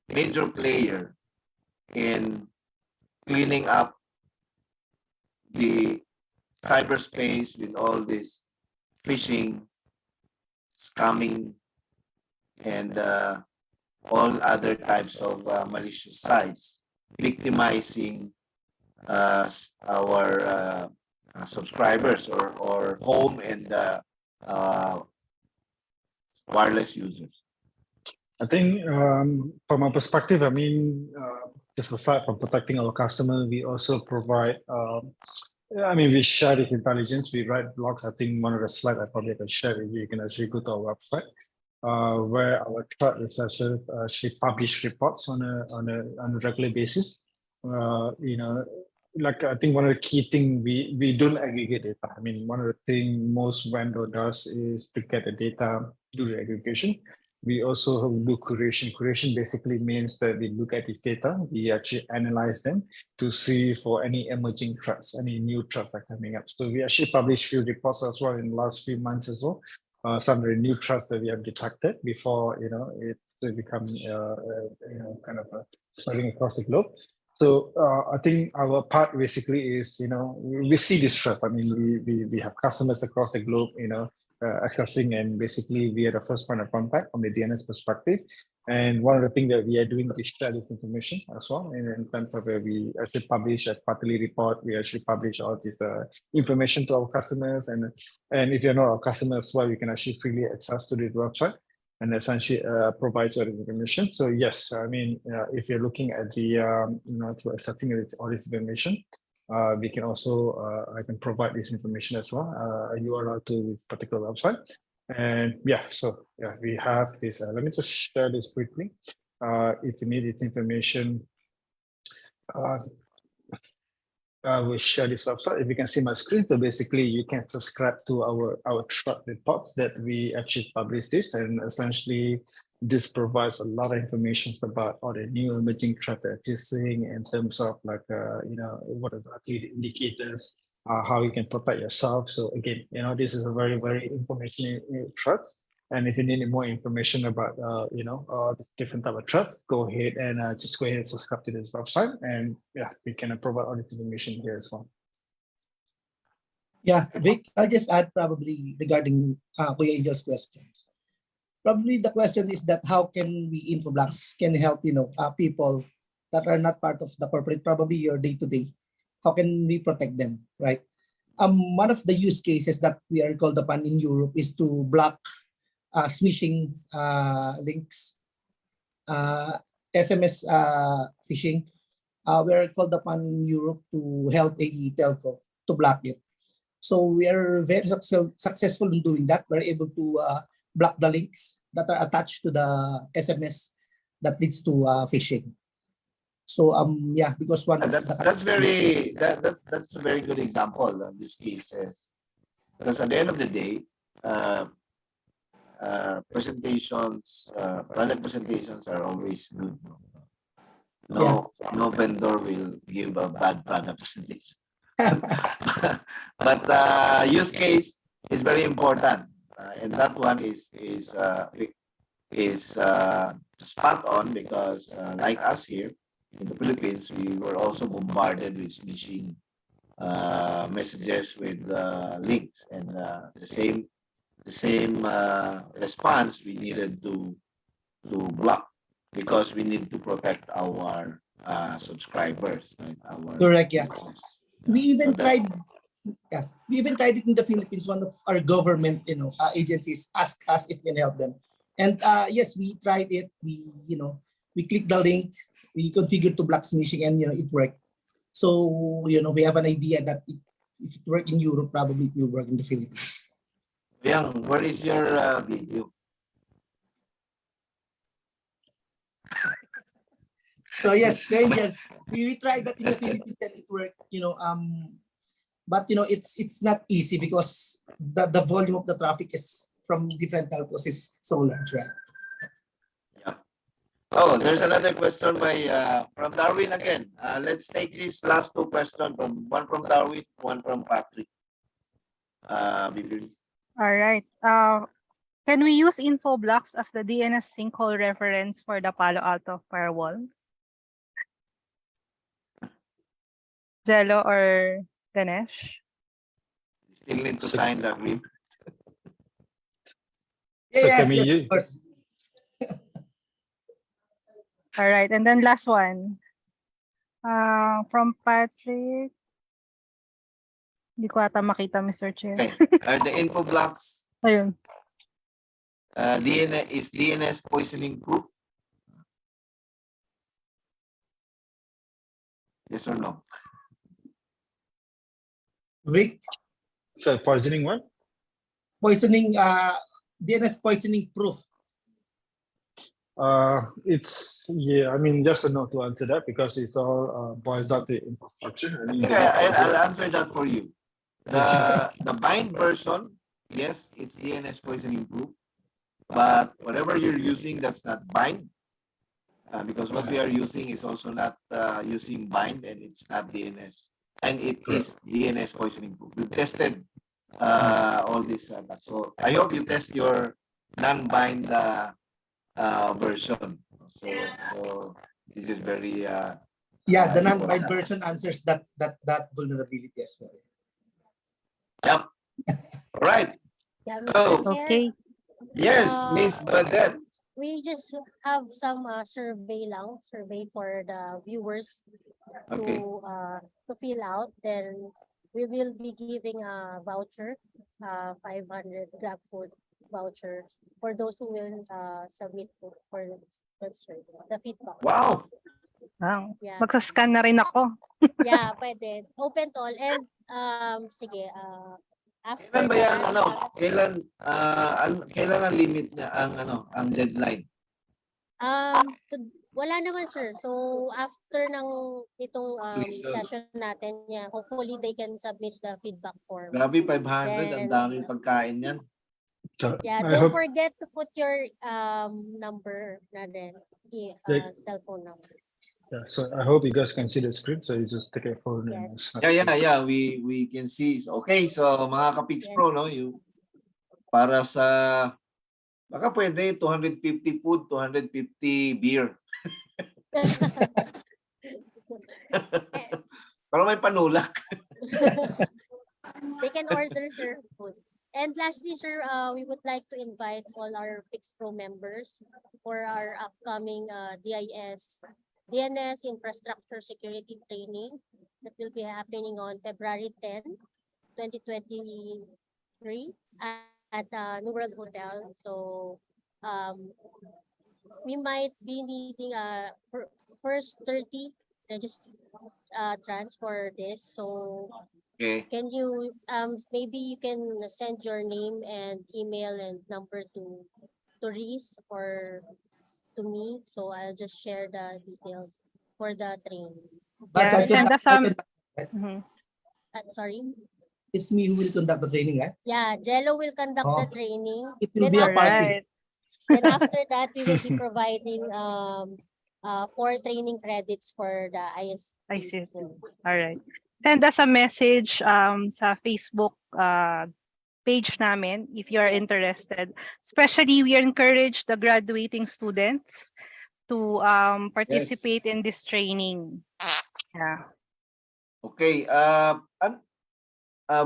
A: major player in cleaning up the cyberspace with all this phishing, scamming, and all other types of malicious sites victimizing our subscribers or home and wireless users?
I: I think from our perspective, I mean, just aside from protecting our customer, we also provide, we share this intelligence. We write blogs. I think one of the slides I probably can share with you. You can actually go to our website where our threat researchers actually publish reports on a regular basis. Like I think one of the key things we don't aggregate data. I mean, one of the things most vendor does is to get the data, do the aggregation. We also do curation. Curation basically means that we look at this data, we actually analyze them to see for any emerging threats, any new threats that are coming up. So we actually published few reports as well in the last few months as well, some of the new threats that we have detected before, it become, kind of spreading across the globe. So I think our part basically is, we see this threat. I mean, we have customers across the globe, accessing, and basically we are the first point of contact from the DNS perspective. And one of the things that we are doing is share this information as well. In terms of where we actually publish a quarterly report, we actually publish all this information to our customers. And if you're not our customer as well, you can actually freely access to the website and essentially provides all this information. So yes, I mean, if you're looking at the, to accepting all this information, we can also, I can provide this information as well, a URL to this particular website. And yeah, so yeah, we have this. Let me just share this quickly. If you need this information, we share this website. If you can see my screen, so basically you can subscribe to our threat reports that we actually publish this, and essentially this provides a lot of information about all the new emerging threats that you're seeing in terms of like what are the indicators, how you can protect yourself. So again, this is a very, very information threat. And if you need more information about, the different type of threats, go ahead and just go ahead and subscribe to this website. And yeah, we can provide all this information here as well.
E: Yeah, Vic, I'll just add probably regarding Kuya Angel's questions. Probably the question is that how can we Infoblox can help, people that are not part of the corporate, probably your day-to-day. How can we protect them, right? One of the use cases that we are called upon in Europe is to block smishing links, SMS phishing. We are called upon in Europe to help a telco to block it. So we are very successful in doing that. We're able to block the links that are attached to the SMS that leads to phishing. So yeah, because
A: that's a very good example of this case. Because at the end of the day, presentations, product presentations are always good. No vendor will give a bad product presentation. But use case is very important, and that one is spot on, because like us here in the Philippines, we were also bombarded with smishing messages with links, and the same response we needed to block, because we need to protect our subscribers, right?
E: Correct, yeah.
A: users.
E: We even
A: So that's-
E: tried it in the Philippines. One of our government, agencies asked us if we can help them, and yes, we tried it. We clicked the link, we configured to block smishing, and it worked. So we have an idea that if it worked in Europe, probably it will work in the Philippines.
A: Yang, where is your video?
E: So yes, we tried that in the Philippines and it worked. But it's not easy because the volume of the traffic is from different telcos is so large, right?
A: Yeah. Oh, there's another question from Darwin again. Let's take these last two questions, one from Darwin, one from Patrick.
D: All right. Can we use Infoblox as the DNS sinkhole reference for the Palo Alto firewall? Jello or Ganesh?
A: Still need to sign the agreement.
I: So
E: Yes,
I: can we
E: yes,
I: use-
E: of course.
D: All right. And then last one. From Patrick. Hindi ko ata makita, Mr. Chair.
A: Okay. The Infoblox
D: Ayun.
A: is DNS poisoning proof? Yes or no?
E: Vic,
I: So poisoning what?
E: poisoning, DNS poisoning proof.
I: It's I mean, just a no to answer that, because it's all boils down to infrastructure. I mean,
A: Okay, I'll answer that for you. The bind version, yes, it's DNS poisoning proof, but whatever you're using, that's not bind, because what we are using is also not using bind, and it's not DNS, and it is DNS poisoning proof. We tested all this. So I hope you test your non-bind version. So this is very
E: Yeah, the non-bind version answers that vulnerability as well.
A: Yep. All right.
F: Yeah,
A: So,
F: Mr. Chair,
D: Okay.
A: Yes, Miss Bernadette.
F: we just have some survey for the viewers
A: Okay.
F: to fill out. Then we will be giving a voucher, 500 Grab food voucher for those who will submit for the feedback.
A: Wow.
D: Wow.
F: Yeah,
D: Magsascan na rin ako.
F: yeah, pwede. Open to all. And sige, after
A: Kailan ba yan,
F: that,
A: kailan ang limit niya, ang deadline?
F: wala naman, sir. So after ng itong
A: Please,
F: session natin, yeah, hopefully they can submit the feedback form.
A: Grabe, 500. Ang
F: Then,
A: daming pagkain yan.
I: So
F: Yeah,
I: I
F: don't
I: hope
F: forget to put your number na din, cell phone number.
I: so I hope you guys can see the screen. So you just take a photo. and
F: Yes.
I: it's not-
A: Yeah. We can see. Okay, so mga ka-Pix Pro, no, para sa, baka pwede 250 food, 250 beer. Para may panulak.
F: They can order, sir, food. And lastly, sir, we would like to invite all our Pix Pro members for our upcoming DNS Infrastructure Security Training that will be happening on February 10, 2023 at New World Hotel. So we might be needing first 30 registrants for this. So
A: Okay.
F: can you maybe you can send your name and email and number to Reese or to me, so I'll just share the details for the training.
E: But
D: Yeah, send us some.
E: right?
D: Mhm.
F: Sorry.
E: It's me who will conduct the training, right?
F: Yeah, Jello will conduct the
E: Oh.
F: training.
E: It will
F: Then
E: be a party.
D: Alright.
F: Then after that, we will be providing 4 training credits for the IS.
D: I see. Alright. Send us a message sa Facebook page namin if you are
F: Yes.
D: interested. Especially, we encourage the graduating students to participate in this training. Yeah.
A: Okay.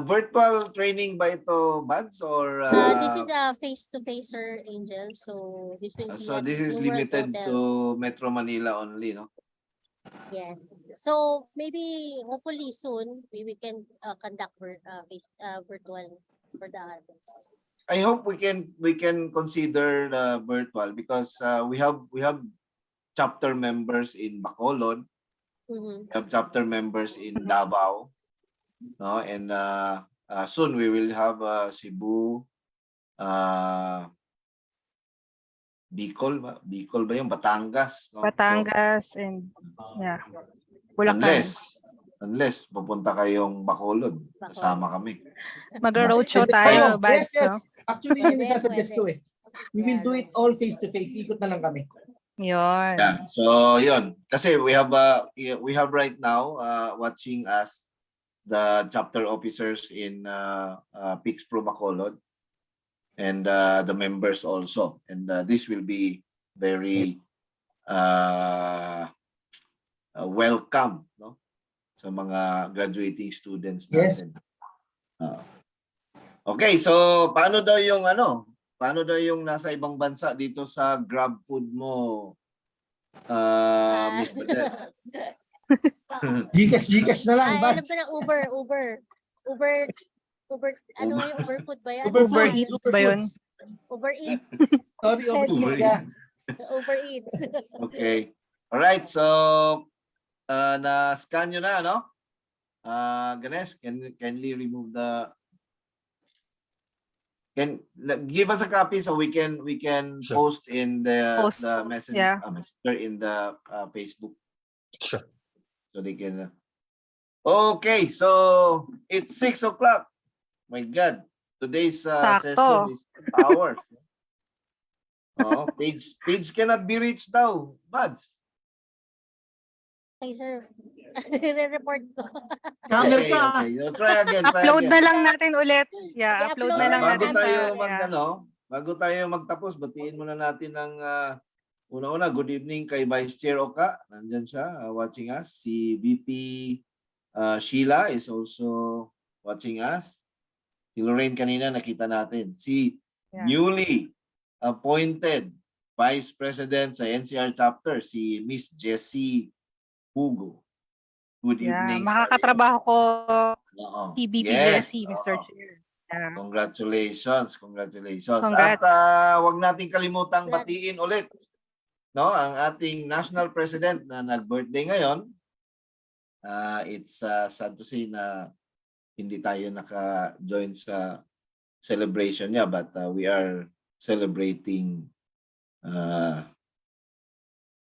A: Virtual training ba ito, Buds? Or
F: This is a face-to-face, sir, Angel. So this will be
A: so
F: at
A: this is
F: New World
A: limited
F: Hotel.
A: to Metro Manila only, no?
F: Yeah. So maybe hopefully soon we can conduct virtual for the other.
A: I hope we can consider the virtual because we have chapter members in Bacolod,
F: Mhm.
A: we have chapter members in Davao, no, and soon we will have Cebu, Bicol ba yung Batangas, no?
D: Batangas and yeah. Bulacan.
A: Unless pupunta kayong Bacolod, kasama kami.
D: Mag-roadshow
E: Pwede
D: tayo,
E: kayo.
D: Buds,
E: Yes.
D: no?
E: Actually, yun yung
F: Pwede,
E: isasuggest ko eh. We will do it all face-to-face. Ikot na lang kami.
D: Yun.
A: Yeah. So, yun. Kasi we have right now watching us the chapter officers in Pix Pro Bacolod and the members also. And this will be very welcome, no? Sa mga graduating students
E: Yes.
A: natin. Okay, so paano daw yung nasa ibang bansa dito sa Grab food mo, Miss Badet?
E: Gcash na lang,
F: Alam
E: Buds.
F: ko na Uber, ano nga yung Uber food ba yan?
D: Uber
E: Foods,
D: Eats ba yun?
F: Uber Eats.
E: Sorry, Uber
A: Uber
E: Eats, yeah.
F: Uber Eats.
A: Okay. All right, so na-scan nyo na, no? Ganesh, can you remove the give us a copy so we can
I: Sure.
A: post in the
D: Post,
A: messenger,
D: yeah.
A: messenger in the Facebook
I: Sure.
A: so they can okay, so it's 6 o'clock. My God, today's
D: Sakto.
A: session is 2 hours. Page cannot be reached daw, Buds.
F: Ay, sir. Re-report ko.
E: Camera
A: Okay,
E: ka.
A: okay. So, try again, try
D: Upload
A: again.
D: na lang natin ulit. Yeah,
F: I-upload
D: upload na lang
F: na
A: Bago
D: natin
A: tayo
D: sa,
A: mag,
D: yeah.
A: bago tayo magtapos, batiin muna natin ang una-una, good evening kay Vice Chair Oka. Nandyan siya, watching us. Si VP Sheila is also watching us. Si Lorraine kanina nakita natin. Si
D: Yeah.
A: newly appointed Vice President sa NCR chapter, si Miss Jessie Hugo. Good
D: Yeah,
A: evening.
D: makakatrabaho ko
A: Oo.
D: TBP
A: Yes,
D: Jessie, Mr.
A: oo.
D: Chair. Yeah.
A: Congratulations, congratulations.
D: Congrats.
A: At wag nating kalimutang batiin ulit no ang ating national president na nag-birthday ngayon. It's sad to say na hindi tayo naka-join sa celebration niya, but we are celebrating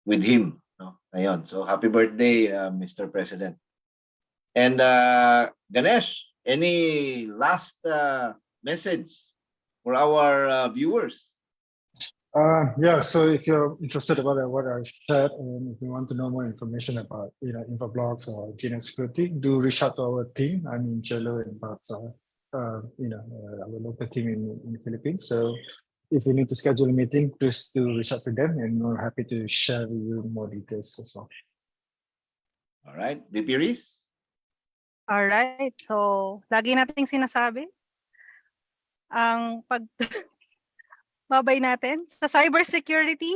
A: with him, no? Ayun. So happy birthday, Mr. President. And Ganesh, any last message for our viewers?
I: Yeah, so if you're interested about what I shared and if you want to know more information about Infoblox or DNS security, do reach out to our team. I mean Jello and our local team in the Philippines. So if you need to schedule a meeting, please do reach out to them and we're happy to share with you more details as well.
A: All right, VP Riz?
D: Alright, so lagi nating sinasabi ang babay natin sa cybersecurity.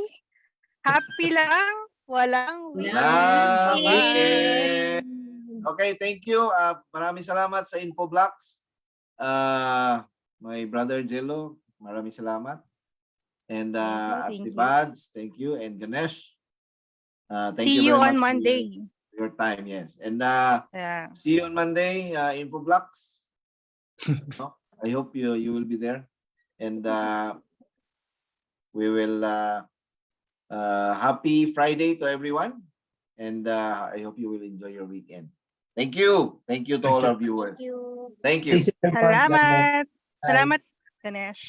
D: Happy lang, walang
A: Walang
D: weekend.
A: Okay, thank you. Maraming salamat sa Infoblox. My brother Jello, maraming salamat. And
D: Thank
A: Ate
D: you.
A: Bads, thank you. And Ganesh, thank
D: See
A: you
D: you
A: very
D: on
A: much
D: Monday.
A: for your time. Yes. And
D: Yeah.
A: see you on Monday, Infoblox. No? I hope you will be there. And we will happy Friday to everyone. And I hope you will enjoy your weekend. Thank you. Thank you to all our viewers.
F: Thank you.
A: Thank you.
E: Stay safe, everyone. God bless.
D: Salamat. Salamat, Ganesh.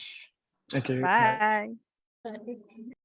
I: Thank you.
D: Bye.